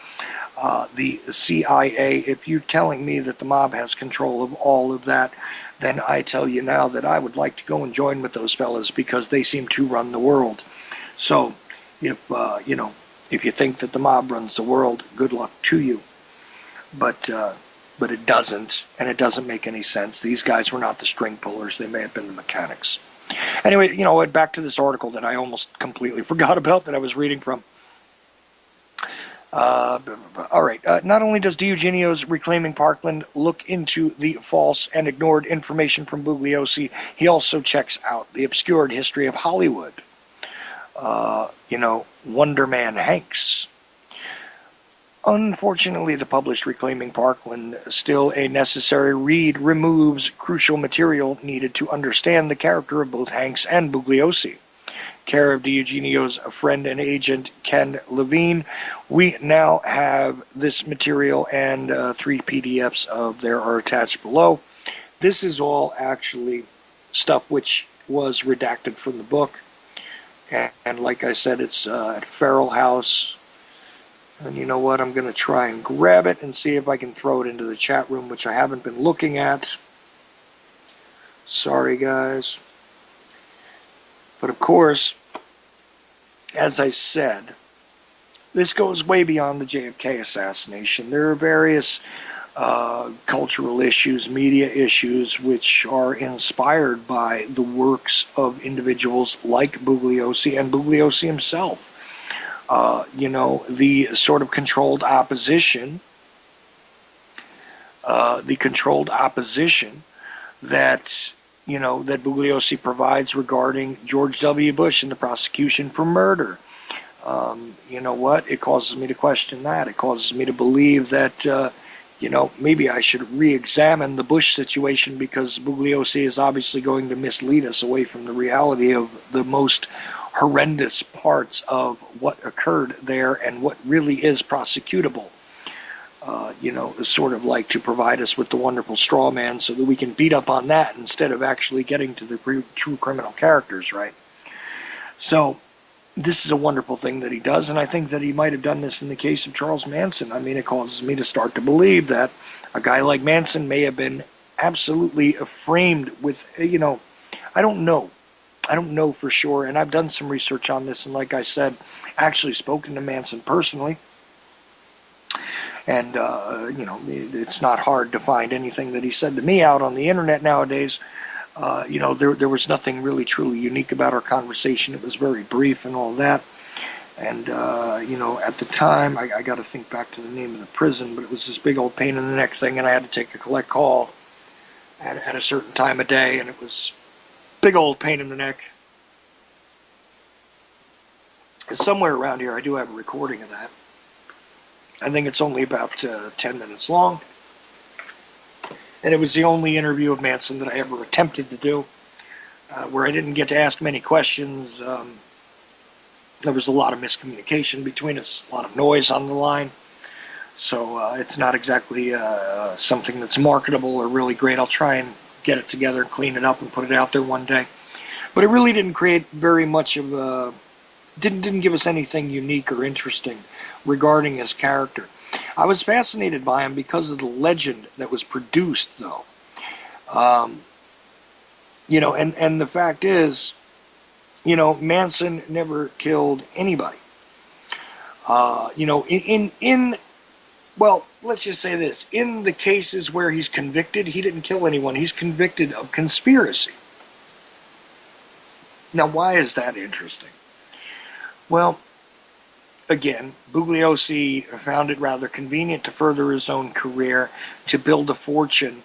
the CIA. If you're telling me that the mob has control of all of that, then I tell you now that I would like to go and join with those fellas, because they seem to run the world. So, if you think that the mob runs the world, good luck to you. But it doesn't, and it doesn't make any sense. These guys were not the string pullers; they may have been the mechanics. Anyway, back to this article that I almost completely forgot about that I was reading from. All right. Not only does DiEugenio's Reclaiming Parkland look into the false and ignored information from Bugliosi, he also checks out the obscured history of Hollywood. Wonder Man Hanks. Unfortunately, the published Reclaiming Parkland, still a necessary read, removes crucial material needed to understand the character of both Hanks and Bugliosi. Care of DiEugenio's friend and agent Ken Levine, we now have this material, and 3 PDFs of there are attached below. This is all actually stuff which was redacted from the book, and like I said, it's at Feral House. And you know what? I'm going to try and grab it and see if I can throw it into the chat room, which I haven't been looking at. Sorry, guys. But of course, as I said, this goes way beyond the JFK assassination. There are various cultural issues, media issues, which are inspired by the works of individuals like Bugliosi and Bugliosi himself. The sort of controlled opposition, that that Bugliosi provides regarding George W. Bush and the prosecution for murder. It causes me to question that. It causes me to believe that, maybe I should re-examine the Bush situation, because Bugliosi is obviously going to mislead us away from the reality of the most horrendous parts of what occurred there and what really is prosecutable. Sort of like to provide us with the wonderful straw man so that we can beat up on that instead of actually getting to the true criminal characters, right? So this is a wonderful thing that he does, and I think that he might have done this in the case of Charles Manson. It causes me to start to believe that a guy like Manson may have been absolutely framed with, I don't know. I don't know for sure, and I've done some research on this, and like I said, actually spoken to Manson personally. And, it's not hard to find anything that he said to me out on the internet nowadays. There was nothing really truly unique about our conversation. It was very brief and all that. And, at the time, I got to think back to the name of the prison, but it was this big old pain in the neck thing, and I had to take a collect call at a certain time of day, and it was big old pain in the neck. Somewhere around here, I do have a recording of that. I think it's only about 10 minutes long. And it was the only interview of Manson that I ever attempted to do, where I didn't get to ask many questions. There was a lot of miscommunication between us, a lot of noise on the line. So it's not exactly something that's marketable or really great. I'll try and get it together and clean it up and put it out there one day. But it really didn't create very much of a... Didn't give us anything unique or interesting regarding his character. I was fascinated by him because of the legend that was produced, though. And the fact is, Manson never killed anybody. Well, let's just say this. In the cases where he's convicted, he didn't kill anyone. He's convicted of conspiracy. Now, why is that interesting? Well, again, Bugliosi found it rather convenient to further his own career, to build a fortune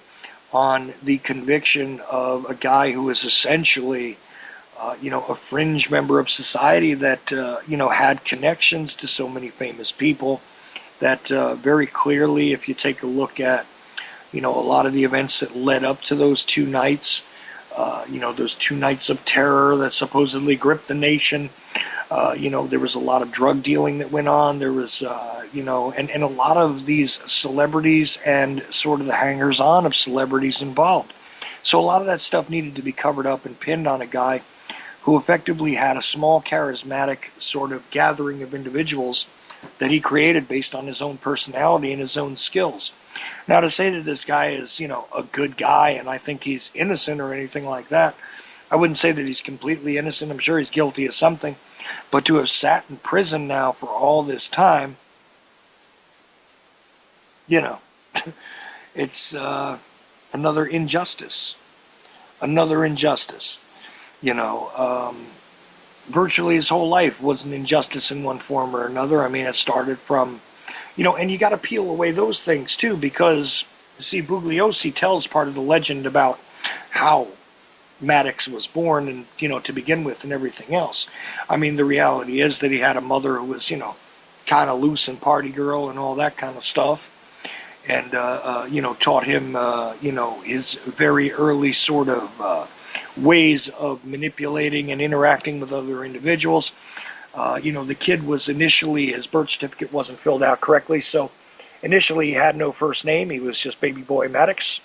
on the conviction of a guy who was essentially, a fringe member of society that, had connections to so many famous people that very clearly, if you take a look at, a lot of the events that led up to those two nights, those two nights of terror that supposedly gripped the nation. There was a lot of drug dealing that went on. There was, and a lot of these celebrities and sort of the hangers-on of celebrities involved. So a lot of that stuff needed to be covered up and pinned on a guy who effectively had a small, charismatic sort of gathering of individuals that he created based on his own personality and his own skills. Now, to say that this guy is, a good guy and I think he's innocent or anything like that, I wouldn't say that he's completely innocent. I'm sure he's guilty of something. But to have sat in prison now for all this time, it's another injustice. Another injustice. Virtually his whole life was an injustice in one form or another. I mean, it started from, and you got to peel away those things too, because, see, Bugliosi tells part of the legend about how Maddox was born and, to begin with and everything else. I mean, the reality is that he had a mother who was, kind of loose and party girl and all that kind of stuff. And, taught him, his very early sort of ways of manipulating and interacting with other individuals. The kid was initially, his birth certificate wasn't filled out correctly, so initially he had no first name. He was just baby boy Maddox.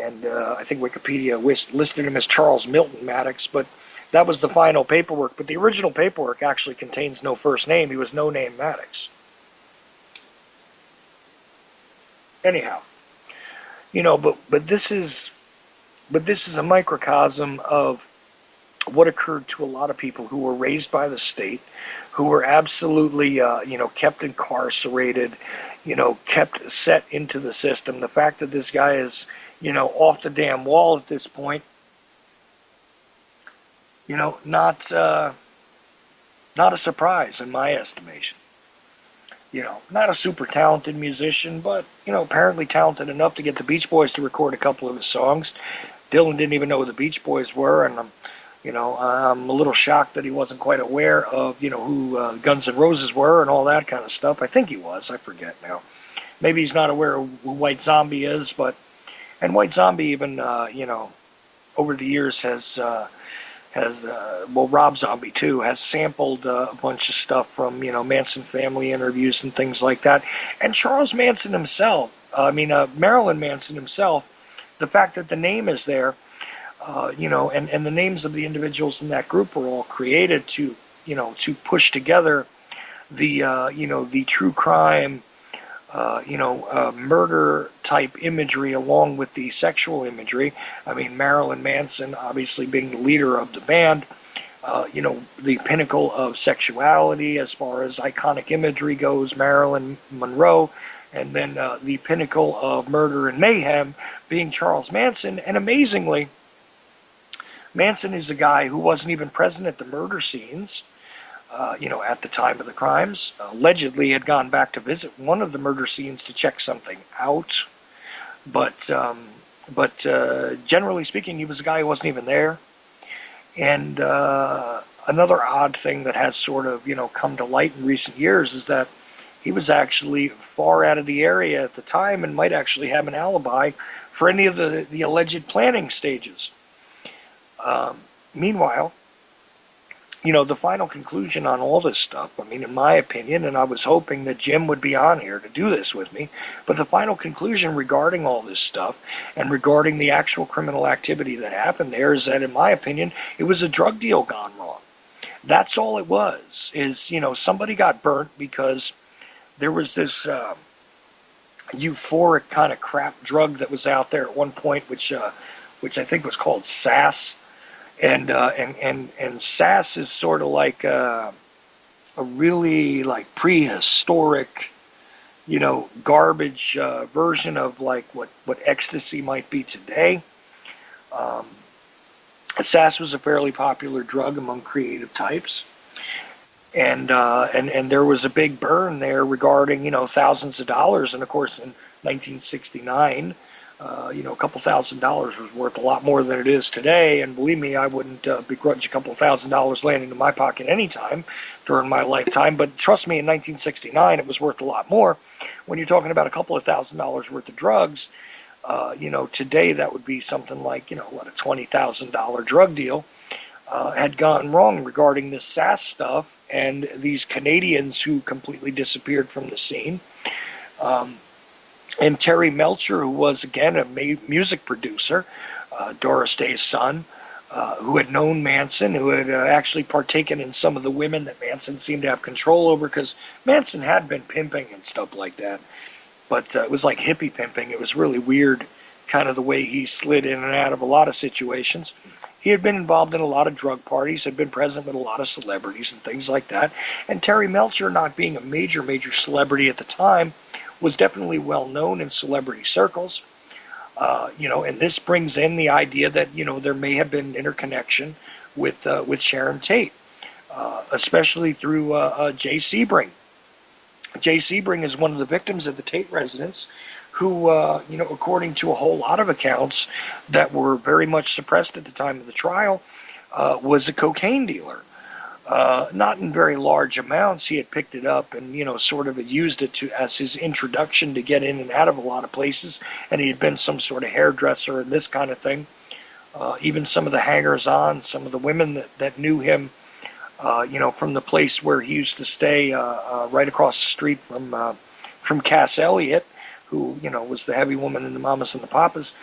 And I think Wikipedia listed him as Charles Milton Maddox, but that was the final paperwork. But the original paperwork actually contains no first name. He was no name Maddox. Anyhow, but this is a microcosm of what occurred to a lot of people who were raised by the state, who were absolutely, kept incarcerated, kept set into the system. The fact that this guy is, off the damn wall at this point, not a surprise in my estimation. Not a super talented musician, but, apparently talented enough to get the Beach Boys to record a couple of his songs. Dylan didn't even know who the Beach Boys were, and I'm a little shocked that he wasn't quite aware of, who Guns N' Roses were and all that kind of stuff. I think he was. I forget now. Maybe he's not aware of who White Zombie is, and White Zombie even, over the years has Rob Zombie too, has sampled a bunch of stuff from, Manson family interviews and things like that. And Charles Manson himself, Marilyn Manson himself, the fact that the name is there, and the names of the individuals in that group were all created to push together the, the true crime, murder type imagery along with the sexual imagery. I mean, Marilyn Manson obviously being the leader of the band, the pinnacle of sexuality as far as iconic imagery goes, Marilyn Monroe, and then the pinnacle of murder and mayhem being Charles Manson. And amazingly, Manson is a guy who wasn't even present at the murder scenes, at the time of the crimes. Allegedly had gone back to visit one of the murder scenes to check something out. But generally speaking, he was a guy who wasn't even there. And another odd thing that has sort of, come to light in recent years is that he was actually far out of the area at the time and might actually have an alibi for any of the alleged planning stages. Meanwhile, the final conclusion on all this stuff, in my opinion, and I was hoping that Jim would be on here to do this with me, but the final conclusion regarding all this stuff and regarding the actual criminal activity that happened there is that, in my opinion, it was a drug deal gone wrong. That's all it was, is, somebody got burnt because there was this euphoric kind of crap drug that was out there at one point, which I think was called SAS. And Sass is sort of like a really like prehistoric, garbage version of like what ecstasy might be today. Um, Sass was a fairly popular drug among creative types, and there was a big burn there regarding thousands of dollars, and of course in 1969. A couple $1,000s was worth a lot more than it is today, and believe me, I wouldn't begrudge a couple $1,000s landing in my pocket anytime during my lifetime. But trust me, in 1969, it was worth a lot more. When you're talking about a couple of $1,000s worth of drugs, today that would be something like what a $20,000 drug deal had gone wrong regarding this Sass stuff and these Canadians who completely disappeared from the scene. And Terry Melcher, who was, again, a music producer, Doris Day's son, who had known Manson, who had actually partaken in some of the women that Manson seemed to have control over, because Manson had been pimping and stuff like that. But it was like hippie pimping. It was really weird, kind of the way he slid in and out of a lot of situations. He had been involved in a lot of drug parties, had been present with a lot of celebrities and things like that. And Terry Melcher, not being a major celebrity at the time, was definitely well known in celebrity circles. And this brings in the idea that there may have been interconnection with Sharon Tate, especially through Jay Sebring. Jay Sebring is one of the victims of the Tate residence, who, according to a whole lot of accounts that were very much suppressed at the time of the trial, was a cocaine dealer. Not in very large amounts. He had picked it up and, sort of had used it as his introduction to get in and out of a lot of places. And he had been some sort of hairdresser and this kind of thing. Even some of the hangers-on, some of the women that knew him, from the place where he used to stay right across the street from Cass Elliot, who, was the heavy woman in the Mamas and the Papas.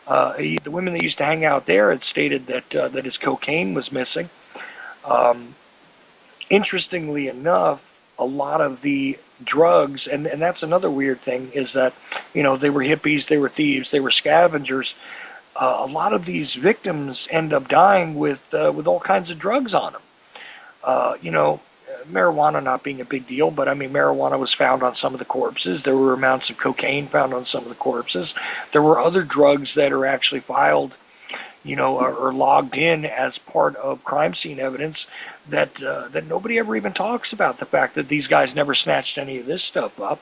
The women that used to hang out there had stated that his cocaine was missing. Interestingly enough, a lot of the drugs, and that's another weird thing, is that, they were hippies, they were thieves, they were scavengers. A lot of these victims end up dying with all kinds of drugs on them. Marijuana not being a big deal, but I mean, marijuana was found on some of the corpses. There were amounts of cocaine found on some of the corpses. There were other drugs that are actually filed, or logged in as part of crime scene evidence that nobody ever even talks about. The fact that these guys never snatched any of this stuff up.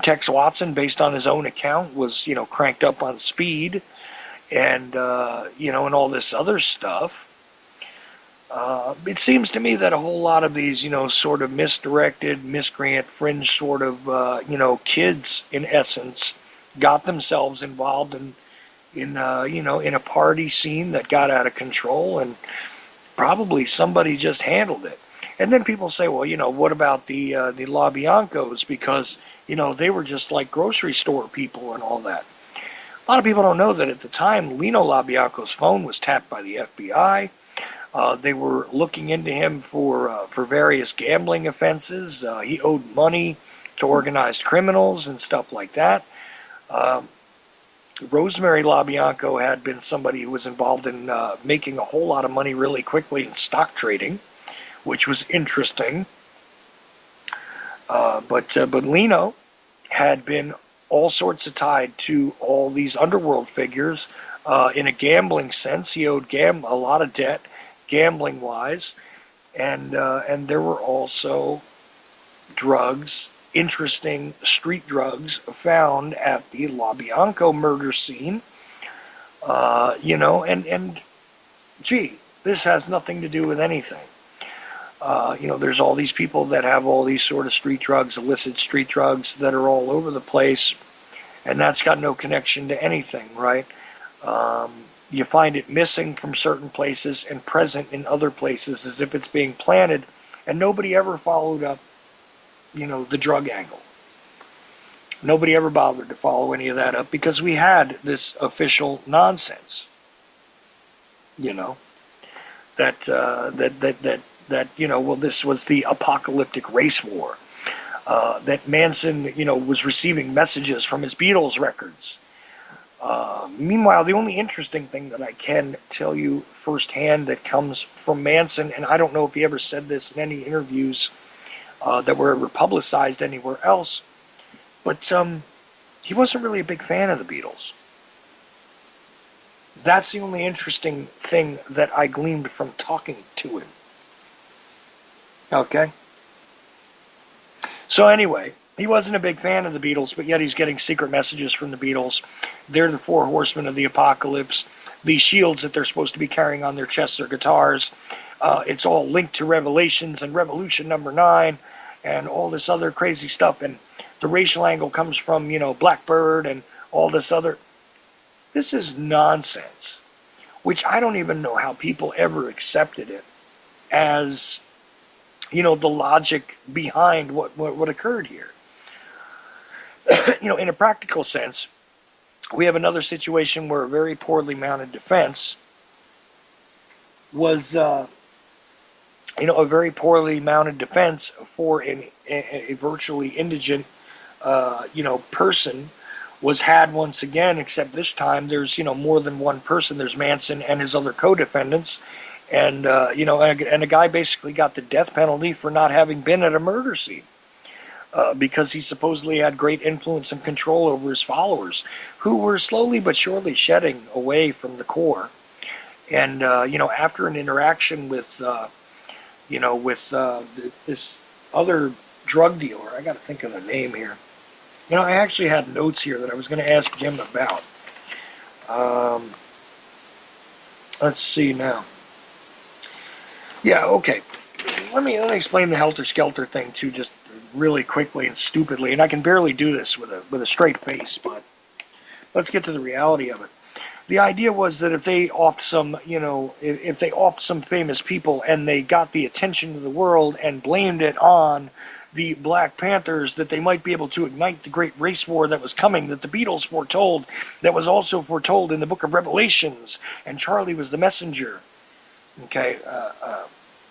Tex Watson, based on his own account, was cranked up on speed, and and all this other stuff. It seems to me that a whole lot of these, sort of misdirected, miscreant, fringe sort of, kids, in essence, got themselves involved in a party scene that got out of control, and probably somebody just handled it. And then people say, well, what about the LaBiancos? Because, they were just like grocery store people and all that. A lot of people don't know that at the time, Lino LaBianco's phone was tapped by the FBI. They were looking into him for various gambling offenses. He owed money to organized criminals and stuff like that. Rosemary LaBianco had been somebody who was involved in making a whole lot of money really quickly in stock trading, which was interesting. But Lino had been all sorts of tied to all these underworld figures in a gambling sense. He owed a lot of debt, gambling-wise, and there were also drugs, interesting street drugs found at the LaBianco murder scene. And gee, this has nothing to do with anything. There's all these people that have all these sort of street drugs, illicit street drugs that are all over the place, and that's got no connection to anything, right? You find it missing from certain places and present in other places as if it's being planted, and nobody ever followed up, the drug angle. Nobody ever bothered to follow any of that up because we had this official nonsense, this was the apocalyptic race war, that Manson, was receiving messages from his Beatles records. Meanwhile, the only interesting thing that I can tell you firsthand that comes from Manson, and I don't know if he ever said this in any interviews that were ever publicized anywhere else, but he wasn't really a big fan of the Beatles. That's the only interesting thing that I gleaned from talking to him. Okay? So anyway, he wasn't a big fan of the Beatles, but yet he's getting secret messages from the Beatles. They're the four horsemen of the apocalypse. These shields that they're supposed to be carrying on their chests or guitars. It's all linked to Revelations and Revolution number 9 and all this other crazy stuff. And the racial angle comes from, Blackbird and all this other. This is nonsense, which I don't even know how people ever accepted it as, the logic behind what occurred here. In a practical sense, we have another situation where a very poorly mounted defense was, a very poorly mounted defense for a virtually indigent, person was had once again, except this time there's, more than one person. There's Manson and his other co-defendants. And, and a guy basically got the death penalty for not having been at a murder scene. Because he supposedly had great influence and control over his followers, who were slowly but surely shedding away from the core. And, after an interaction with, this other drug dealer, I got to think of the name here. I actually had notes here that I was going to ask Jim about. Let's see now. Yeah, okay. Let me explain the Helter Skelter thing too, just really quickly and stupidly. And I can barely do this with a straight face, but let's get to the reality of it. The idea was that if they offed some, if they offed some famous people and they got the attention of the world and blamed it on the Black Panthers, that they might be able to ignite the great race war that was coming, that the Beatles foretold, that was also foretold in the book of Revelations, and Charlie was the messenger. Okay,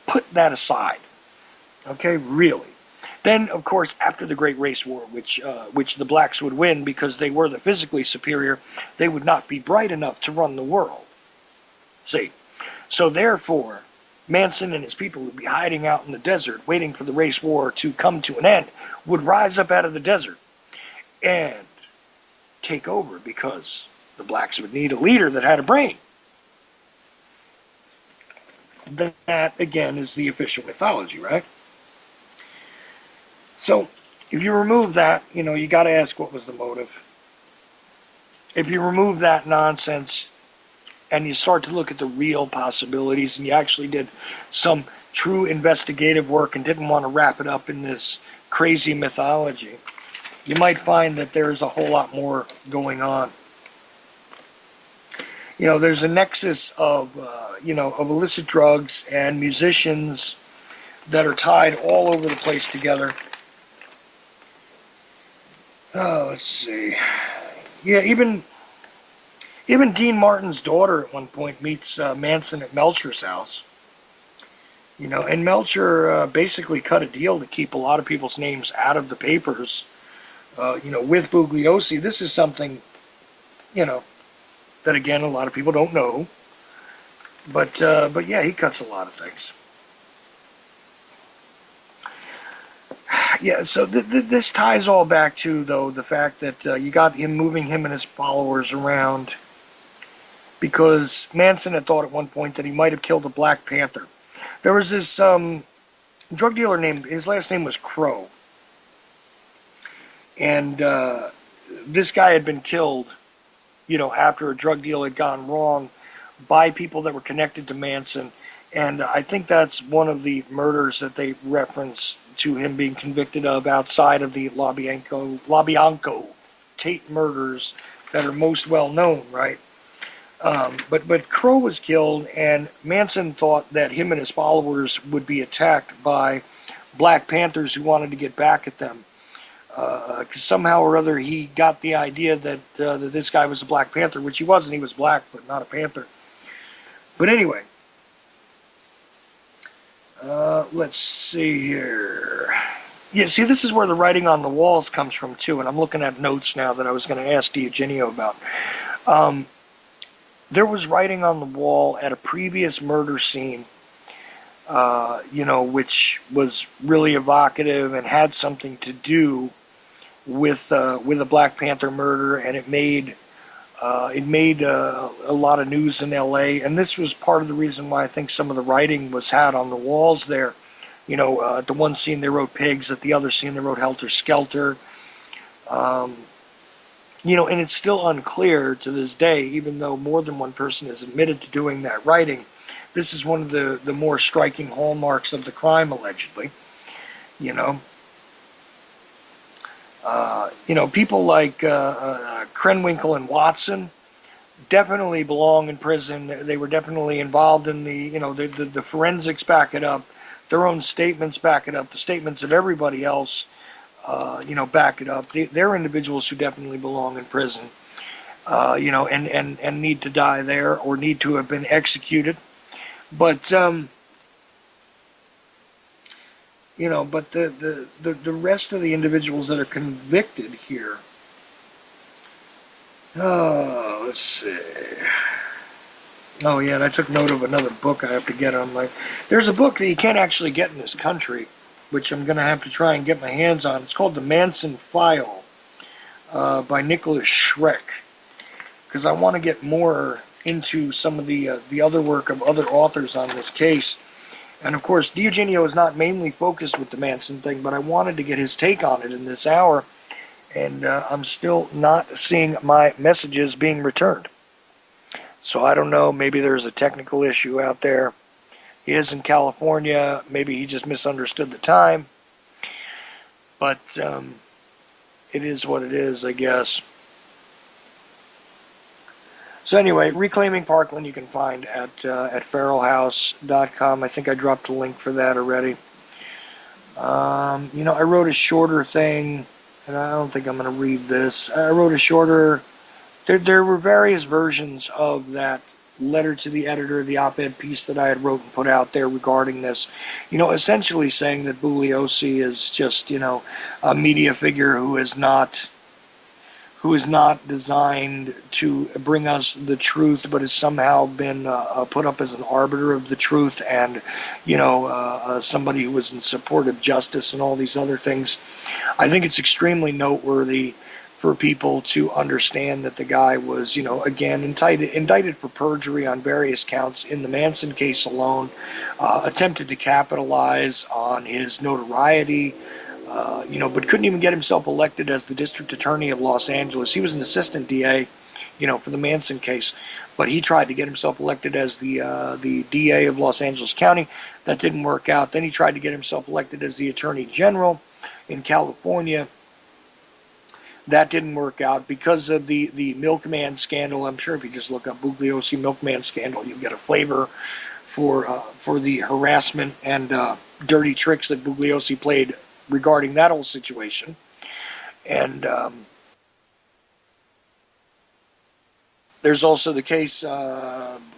put that aside. Okay, really. Then, of course, after the Great Race War, which the blacks would win because they were the physically superior, they would not be bright enough to run the world. See? So therefore, Manson and his people would be hiding out in the desert, waiting for the race war to come to an end, would rise up out of the desert and take over because the blacks would need a leader that had a brain. That, again, is the official mythology, right? So, if you remove that, you got to ask what was the motive. If you remove that nonsense and you start to look at the real possibilities and you actually did some true investigative work and didn't want to wrap it up in this crazy mythology, you might find that there's a whole lot more going on. There's a nexus of, of illicit drugs and musicians that are tied all over the place together. Oh, let's see. Yeah, even Dean Martin's daughter at one point meets Manson at Melcher's house. And Melcher basically cut a deal to keep a lot of people's names out of the papers. With Bugliosi, this is something, that again a lot of people don't know. But yeah, he cuts a lot of things. Yeah, so this ties all back to, though, the fact that you got him moving him and his followers around because Manson had thought at one point that he might have killed a Black Panther. There was this drug dealer named, his last name was Crow. And this guy had been killed, after a drug deal had gone wrong by people that were connected to Manson. And I think that's one of the murders that they reference to him being convicted of outside of the LaBianco Tate murders that are most well known, right? But Crow was killed, and Manson thought that him and his followers would be attacked by Black Panthers who wanted to get back at them. Because somehow or other he got the idea that this guy was a Black Panther, which he wasn't. He was black, but not a Panther. But anyway, let's see here. Yeah, see, this is where the writing on the walls comes from, too, and I'm looking at notes now that I was going to ask Eugenio about. There was writing on the wall at a previous murder scene, which was really evocative and had something to do with a Black Panther murder, and it made a lot of news in L.A. And this was part of the reason why I think some of the writing was had on the walls there. At the one scene they wrote pigs, at the other scene they wrote helter skelter. And it's still unclear to this day, even though more than one person has admitted to doing that writing. This is one of the more striking hallmarks of the crime, allegedly. People like Krenwinkel and Watson definitely belong in prison. They were definitely involved in the forensics back it up. Their own statements back it up. The statements of everybody else, back it up. They're individuals who definitely belong in prison, and need to die there or need to have been executed. But the rest of the individuals that are convicted here. Oh, let's see. Oh yeah, and I took note of another book I have to get on my. There's a book that you can't actually get in this country, which I'm going to have to try and get my hands on. It's called The Manson File by Nicholas Schreck, because I want to get more into some of the other work of other authors on this case. And of course, Diogenio is not mainly focused with the Manson thing, but I wanted to get his take on it in this hour, and I'm still not seeing my messages being returned. So I don't know, maybe there's a technical issue out there. He is in California, maybe he just misunderstood the time. But it is what it is, I guess. So anyway, Reclaiming Parkland you can find at feralhouse.com. I think I dropped a link for that already. I wrote a shorter thing, and I don't think I'm going to read this. I wrote a shorter. There were various versions of that letter to the editor, the op-ed piece that I had wrote and put out there regarding this. Essentially saying that Bugliosi is just, a media figure who is not designed to bring us the truth, but has somehow been put up as an arbiter of the truth, and somebody who was in support of justice and all these other things. I think it's extremely noteworthy for people to understand that the guy was, again, indicted for perjury on various counts in the Manson case alone, attempted to capitalize on his notoriety, but couldn't even get himself elected as the district attorney of Los Angeles. He was an assistant DA, for the Manson case, but he tried to get himself elected as the DA of Los Angeles County. That didn't work out. Then he tried to get himself elected as the Attorney General in California. That didn't work out because of the milkman scandal. I'm sure if you just look up Bugliosi milkman scandal, you'll get a flavor for the harassment and dirty tricks that Bugliosi played regarding that whole situation. And there's also the case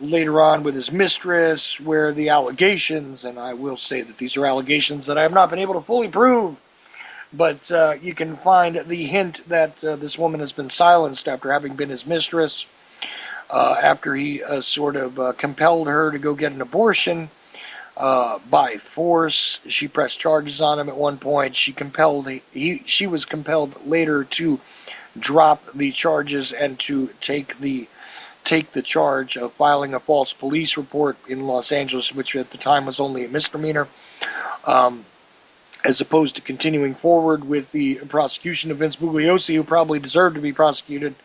later on with his mistress, where the allegations, and I will say that these are allegations that I have not been able to fully prove, but you can find the hint that this woman has been silenced after having been his mistress, after he sort of compelled her to go get an abortion by force. She pressed charges on him at one point. She was compelled later to drop the charges and to take the charge of filing a false police report in Los Angeles, which at the time was only a misdemeanor, as opposed to continuing forward with the prosecution of Vince Bugliosi, who probably deserved to be prosecuted,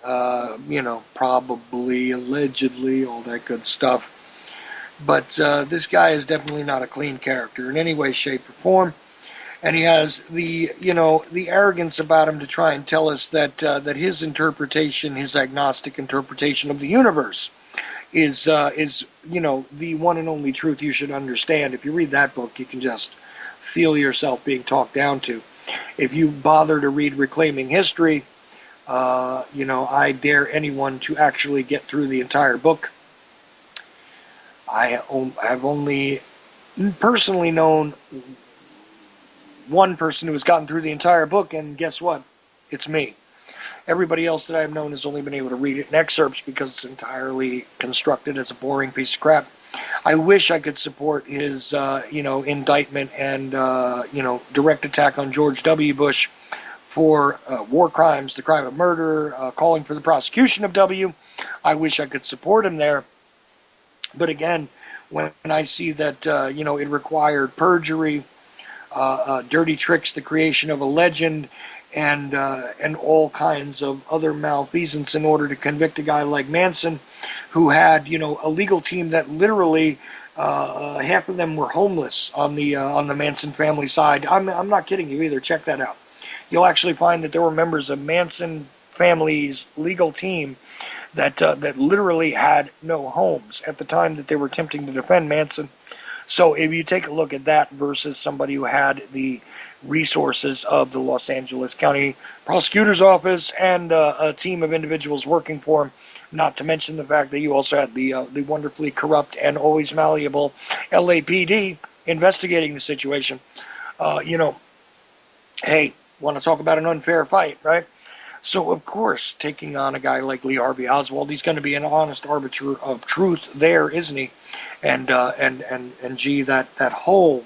probably, allegedly, all that good stuff. But this guy is definitely not a clean character in any way, shape, or form. And he has the arrogance about him to try and tell us that his interpretation, his agnostic interpretation of the universe, is the one and only truth you should understand. If you read that book, you can just feel yourself being talked down to. If you bother to read Reclaiming History, I dare anyone to actually get through the entire book. I have only personally known one person who has gotten through the entire book, and guess what? It's me. Everybody else that I've known has only been able to read it in excerpts because it's entirely constructed as a boring piece of crap. I wish I could support his, indictment and, direct attack on George W. Bush for war crimes, the crime of murder, calling for the prosecution of W. I wish I could support him there. But again, when I see that, it required perjury, dirty tricks, the creation of a legend, and all kinds of other malfeasance in order to convict a guy like Manson, who had a legal team that literally half of them were homeless on the Manson family side. I'm not kidding you either. Check that out. You'll actually find that there were members of Manson family's legal team that literally had no homes at the time that they were attempting to defend Manson. So if you take a look at that versus somebody who had the resources of the Los Angeles County Prosecutor's Office and a team of individuals working for him, not to mention the fact that you also had the wonderfully corrupt and always malleable LAPD investigating the situation, hey, want to talk about an unfair fight, right? So, of course, taking on a guy like Lee Harvey Oswald, he's going to be an honest arbiter of truth there, isn't he? And gee, that whole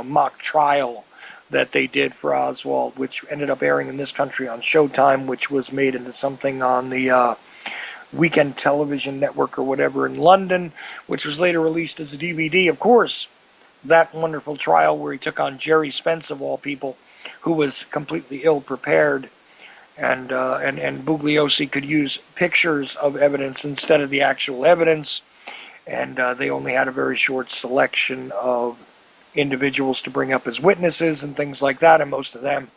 mock trial that they did for Oswald, which ended up airing in this country on Showtime, which was made into something on the Weekend Television Network or whatever in London, which was later released as a DVD. Of course, that wonderful trial where he took on Jerry Spence of all people, who was completely ill prepared, and Bugliosi could use pictures of evidence instead of the actual evidence, and they only had a very short selection of individuals to bring up as witnesses and things like that, and most of them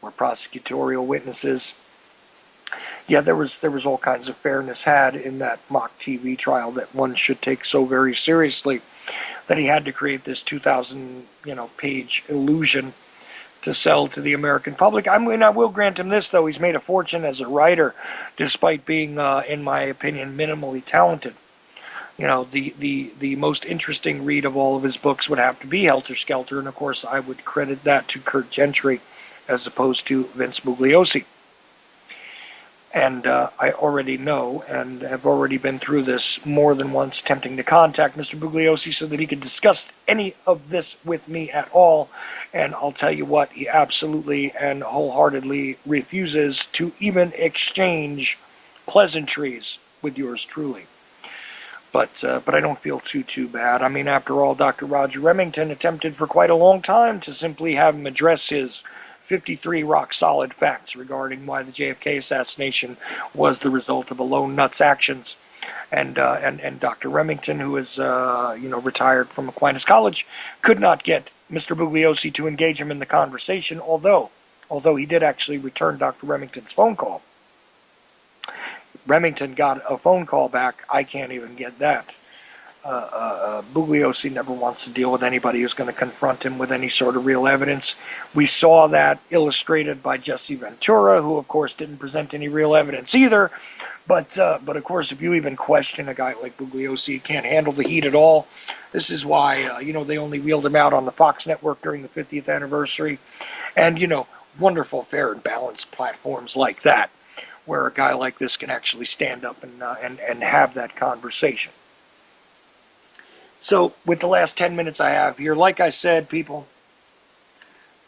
were prosecutorial witnesses. Yeah, there was all kinds of fairness had in that mock TV trial that one should take so very seriously, that he had to create this 2,000 page illusion to sell to the American public. I will grant him this, though. He's made a fortune as a writer, despite being, in my opinion, minimally talented. The most interesting read of all of his books would have to be Helter Skelter, and of course I would credit that to Kurt Gentry as opposed to Vince Bugliosi. And I already know and have already been through this more than once, attempting to contact Mr. Bugliosi so that he could discuss any of this with me at all. And I'll tell you what, he absolutely and wholeheartedly refuses to even exchange pleasantries with yours truly. But I don't feel too bad. I mean, after all, Dr. Roger Remington attempted for quite a long time to simply have him address his 53 rock-solid facts regarding why the JFK assassination was the result of a lone nut's actions. And Dr. Remington, who is retired from Aquinas College, could not get Mr. Bugliosi to engage him in the conversation, although he did actually return Dr. Remington's phone call. Remington got a phone call back. I can't even get that. Bugliosi never wants to deal with anybody who's going to confront him with any sort of real evidence. We saw that illustrated by Jesse Ventura, who of course didn't present any real evidence either. But of course, if you even question a guy like Bugliosi, he can't handle the heat at all. This is why they only wheeled him out on the Fox network during the 50th anniversary, and wonderful, fair and balanced platforms like that, where a guy like this can actually stand up and have that conversation. So, with the last 10 minutes I have here, like I said, people,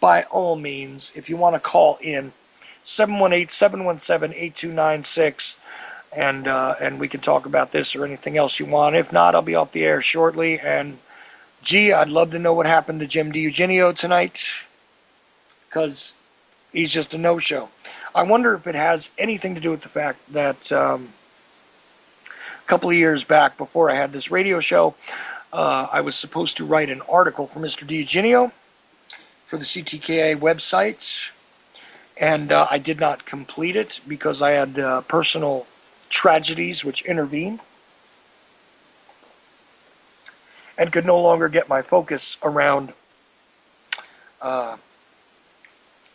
by all means, if you want to call in, 718-717-8296, and we can talk about this or anything else you want. If not, I'll be off the air shortly, and gee, I'd love to know what happened to Jim DiEugenio tonight, because he's just a no-show. I wonder if it has anything to do with the fact that a couple of years back, before I had this radio show, I was supposed to write an article for Mr. DiEugenio for the CTKA website, and I did not complete it because I had personal tragedies which intervened and could no longer get my focus around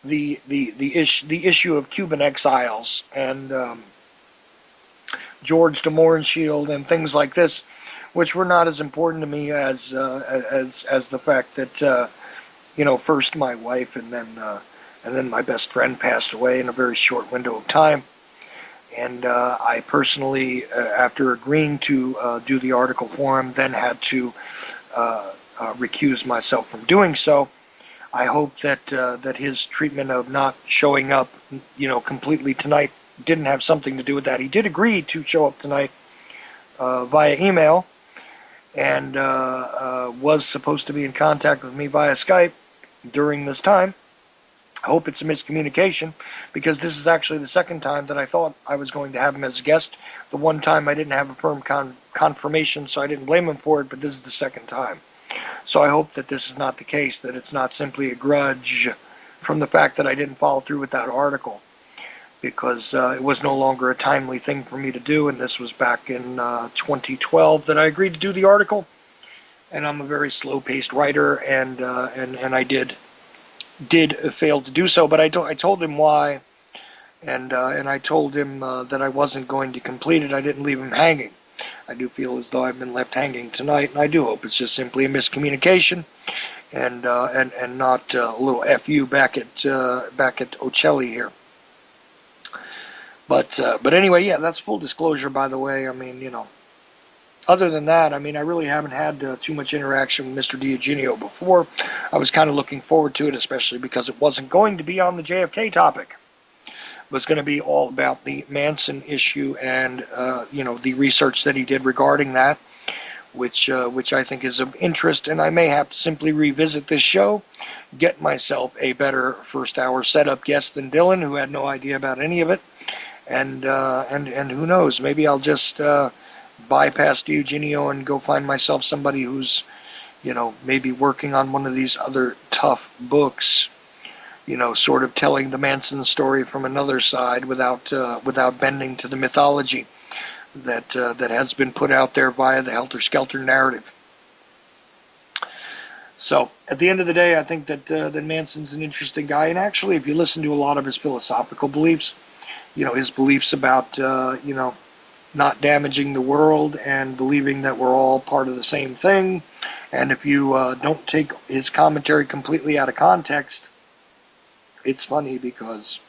the issue of Cuban exiles and George de Mohrenschildt and things like this, which were not as important to me as the fact that first my wife and then my best friend passed away in a very short window of time. And I personally, after agreeing to do the article for him, then had to recuse myself from doing so. I hope that his treatment of not showing up, completely tonight didn't have something to do with that. He did agree to show up tonight via email, and was supposed to be in contact with me via Skype during this time. I hope it's a miscommunication, because this is actually the second time that I thought I was going to have him as a guest. The one time I didn't have a firm confirmation, so I didn't blame him for it, but this is the second time. So I hope that this is not the case, that it's not simply a grudge from the fact that I didn't follow through with that article, because it was no longer a timely thing for me to do, and this was back in 2012 that I agreed to do the article. And I'm a very slow-paced writer, and I did fail to do so, but I told him why, and I told him that I wasn't going to complete it. I didn't leave him hanging. I do feel as though I've been left hanging tonight, and I do hope it's just simply a miscommunication, and not a little FU back at Ochelli here. But anyway, yeah, that's full disclosure, by the way. I mean, other than that, I really haven't had too much interaction with Mr. DiEugenio before. I was kind of looking forward to it, especially because it wasn't going to be on the JFK topic. It was going to be all about the Manson issue and, the research that he did regarding that, which I think is of interest. And I may have to simply revisit this show, get myself a better first-hour setup guest than Dylan, who had no idea about any of it. And who knows, maybe I'll just bypass DiEugenio and go find myself somebody who's, maybe working on one of these other tough books, sort of telling the Manson story from another side without bending to the mythology that has been put out there via the Helter Skelter narrative. So at the end of the day, I think that Manson's an interesting guy, and actually, if you listen to a lot of his philosophical beliefs, his beliefs about not damaging the world and believing that we're all part of the same thing. And if you don't take his commentary completely out of context, it's funny because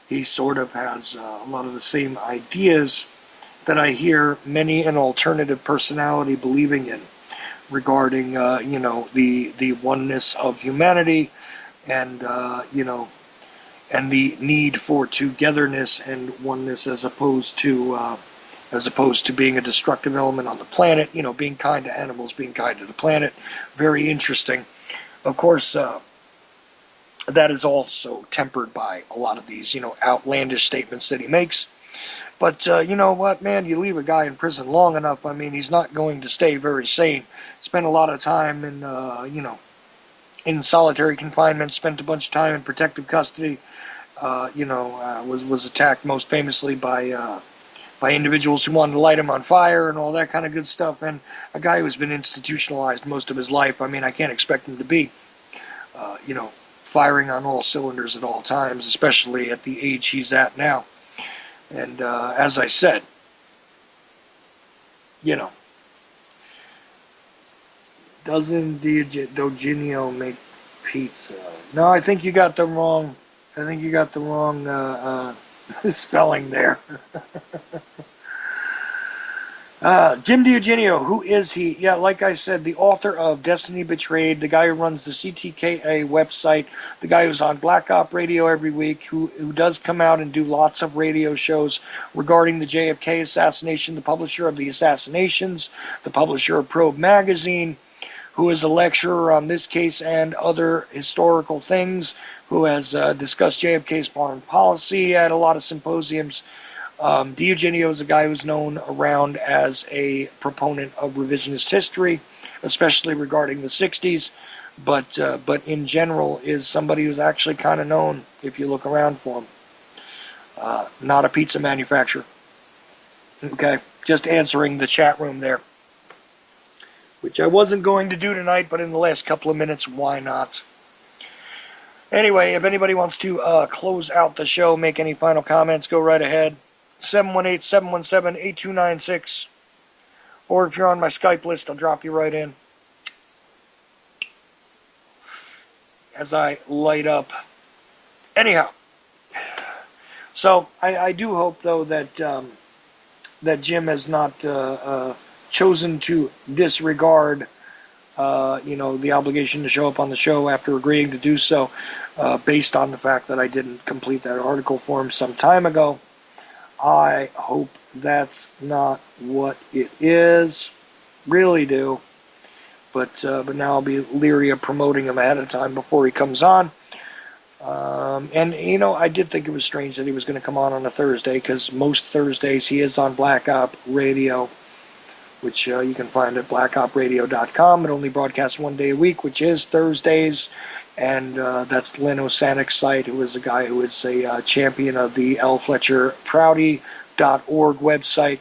he sort of has a lot of the same ideas that I hear many an alternative personality believing in regarding, the oneness of humanity and, and the need for togetherness and oneness as opposed to being a destructive element on the planet, being kind to animals, being kind to the planet. Very interesting. Of course, that is also tempered by a lot of these, outlandish statements that he makes. But you know what, man? You leave a guy in prison long enough, he's not going to stay very sane. Spent a lot of time in, in solitary confinement, spent a bunch of time in protective custody, was attacked most famously by individuals who wanted to light him on fire and all that kind of good stuff. And a guy who's been institutionalized most of his life, I can't expect him to be, firing on all cylinders at all times, especially at the age he's at now. And as I said, doesn't DiEugenio make pizza? No, I think you got the wrong. Spelling there. Jim DiEugenio, who is he? Yeah, like I said, the author of Destiny Betrayed, the guy who runs the CTKA website, the guy who's on Black Op Radio every week, who does come out and do lots of radio shows regarding the JFK assassination, the publisher of The Assassinations, the publisher of Probe Magazine, who is a lecturer on this case and other historical things, who has discussed JFK's foreign policy at a lot of symposiums. DiEugenio is a guy who's known around as a proponent of revisionist history, especially regarding the 60s, but in general is somebody who's actually kind of known if you look around for him. Not a pizza manufacturer. Okay, just answering the chat room there, which I wasn't going to do tonight, but in the last couple of minutes, why not? Anyway, if anybody wants to close out the show, make any final comments, go right ahead. 718-717-8296. Or if you're on my Skype list, I'll drop you right in. as I light up. Anyhow, so I do hope, though, that that Jim has not chosen to disregard, the obligation to show up on the show after agreeing to do so, based on the fact that I didn't complete that article for him some time ago. I hope that's not what it is. Really do. But now I'll be leery of promoting him ahead of time before he comes on. And, I did think it was strange that he was going to come on a Thursday, because most Thursdays he is on Black Op Radio, which you can find at blackopradio.com. It only broadcasts one day a week, which is Thursdays. And that's Len Osanik's site, who is a guy who is a champion of the LFletcherProuty.org website,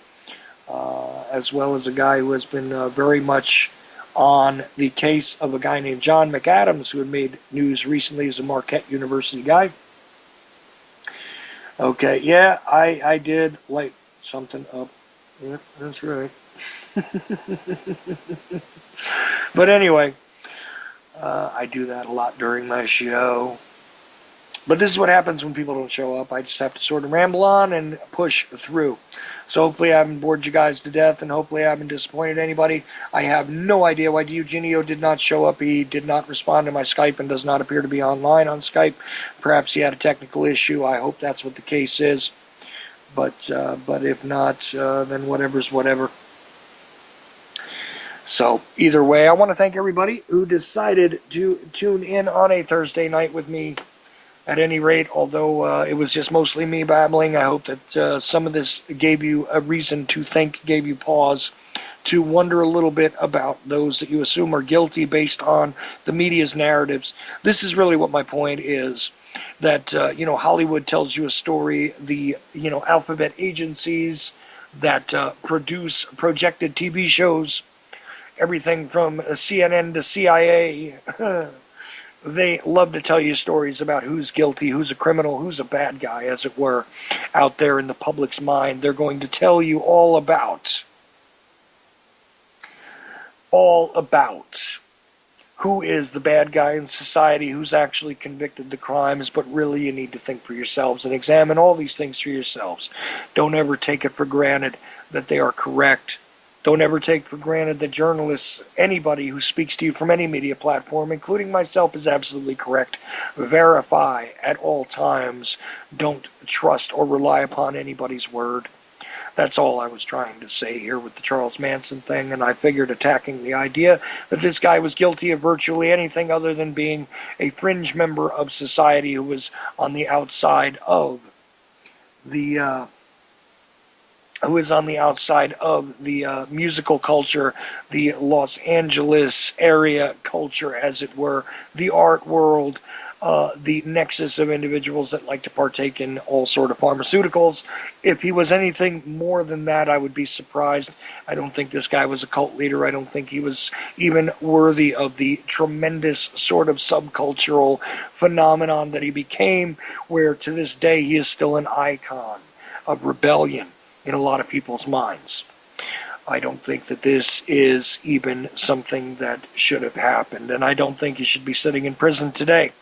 as well as a guy who has been very much on the case of a guy named John McAdams, who had made news recently as a Marquette University guy. Okay, yeah, I did light something up. Yeah, that's right. But anyway, I do that a lot during my show. But this is what happens when people don't show up. I just have to sort of ramble on and push through. So hopefully I haven't bored you guys to death, and hopefully I haven't disappointed anybody. I have no idea why Eugenio did not show up. He did not respond to my Skype and does not appear to be online on Skype. Perhaps he had a technical issue. I hope that's what the case is. But if not, then whatever's whatever. So either way, I want to thank everybody who decided to tune in on a Thursday night with me. At any rate, although it was just mostly me babbling, I hope that some of this gave you a reason to think, gave you pause, to wonder a little bit about those that you assume are guilty based on the media's narratives. This is really what my point is, that, Hollywood tells you a story, the, alphabet agencies that produce projected TV shows, everything from CNN to CIA, they love to tell you stories about who's guilty, who's a criminal, who's a bad guy, as it were, out there in the public's mind. They're going to tell you all about who is the bad guy in society, who's actually convicted the crimes, but really you need to think for yourselves and examine all these things for yourselves. Don't ever take it for granted that they are correct. Don't ever take for granted that journalists, anybody who speaks to you from any media platform, including myself, is absolutely correct. Verify at all times. Don't trust or rely upon anybody's word. That's all I was trying to say here with the Charles Manson thing, and I figured attacking the idea that this guy was guilty of virtually anything other than being a fringe member of society who was on the outside of the musical culture, the Los Angeles area culture, as it were, the art world, the nexus of individuals that like to partake in all sort of pharmaceuticals. If he was anything more than that, I would be surprised. I don't think this guy was a cult leader. I don't think he was even worthy of the tremendous sort of subcultural phenomenon that he became, where to this day he is still an icon of rebellion in a lot of people's minds. I don't think that this is even something that should have happened, and I don't think he should be sitting in prison today.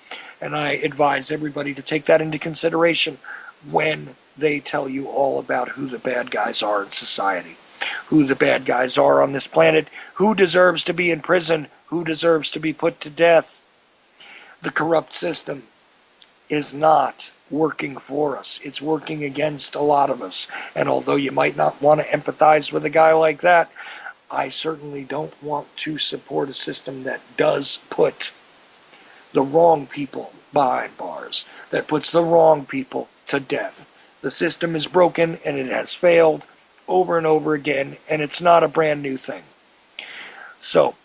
And I advise everybody to take that into consideration when they tell you all about who the bad guys are in society, who the bad guys are on this planet, who deserves to be in prison, who deserves to be put to death. The corrupt system is not working for us. It's working against a lot of us. And although you might not want to empathize with a guy like that, I certainly don't want to support a system that does put the wrong people behind bars, that puts the wrong people to death. The system is broken, and it has failed over and over again, and it's not a brand new thing. So,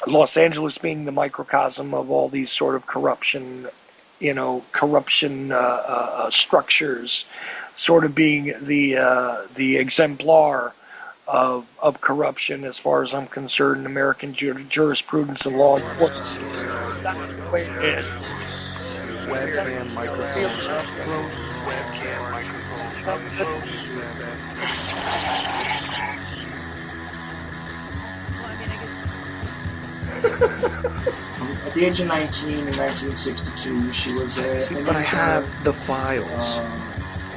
Los Angeles being the microcosm of all these sort of corruption structures, sort of being the exemplar of corruption, as far as I'm concerned, in American jurisprudence and law enforcement. That's the way it is. Webcam microphones up close. Webcam microphones up close. at the age of 19 in 1962, she was a... See, but I have the files.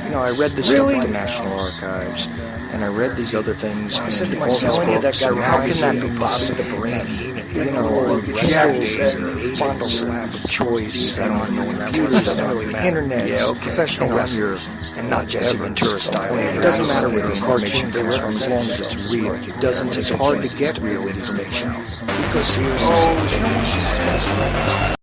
You know, I read this stuff at the National Archives, and I read these other things. I said to in myself, all these books, that guy how can that reminds be me of possible? the brain. You know, pistols and fondle slab of choice, and computers doesn't really matter. Internet, professional wrestlers, and not Jesse Ventura style. It doesn't matter where the information comes from as long as it's real. It doesn't. It's hard to get real information because seriously, they don't want you to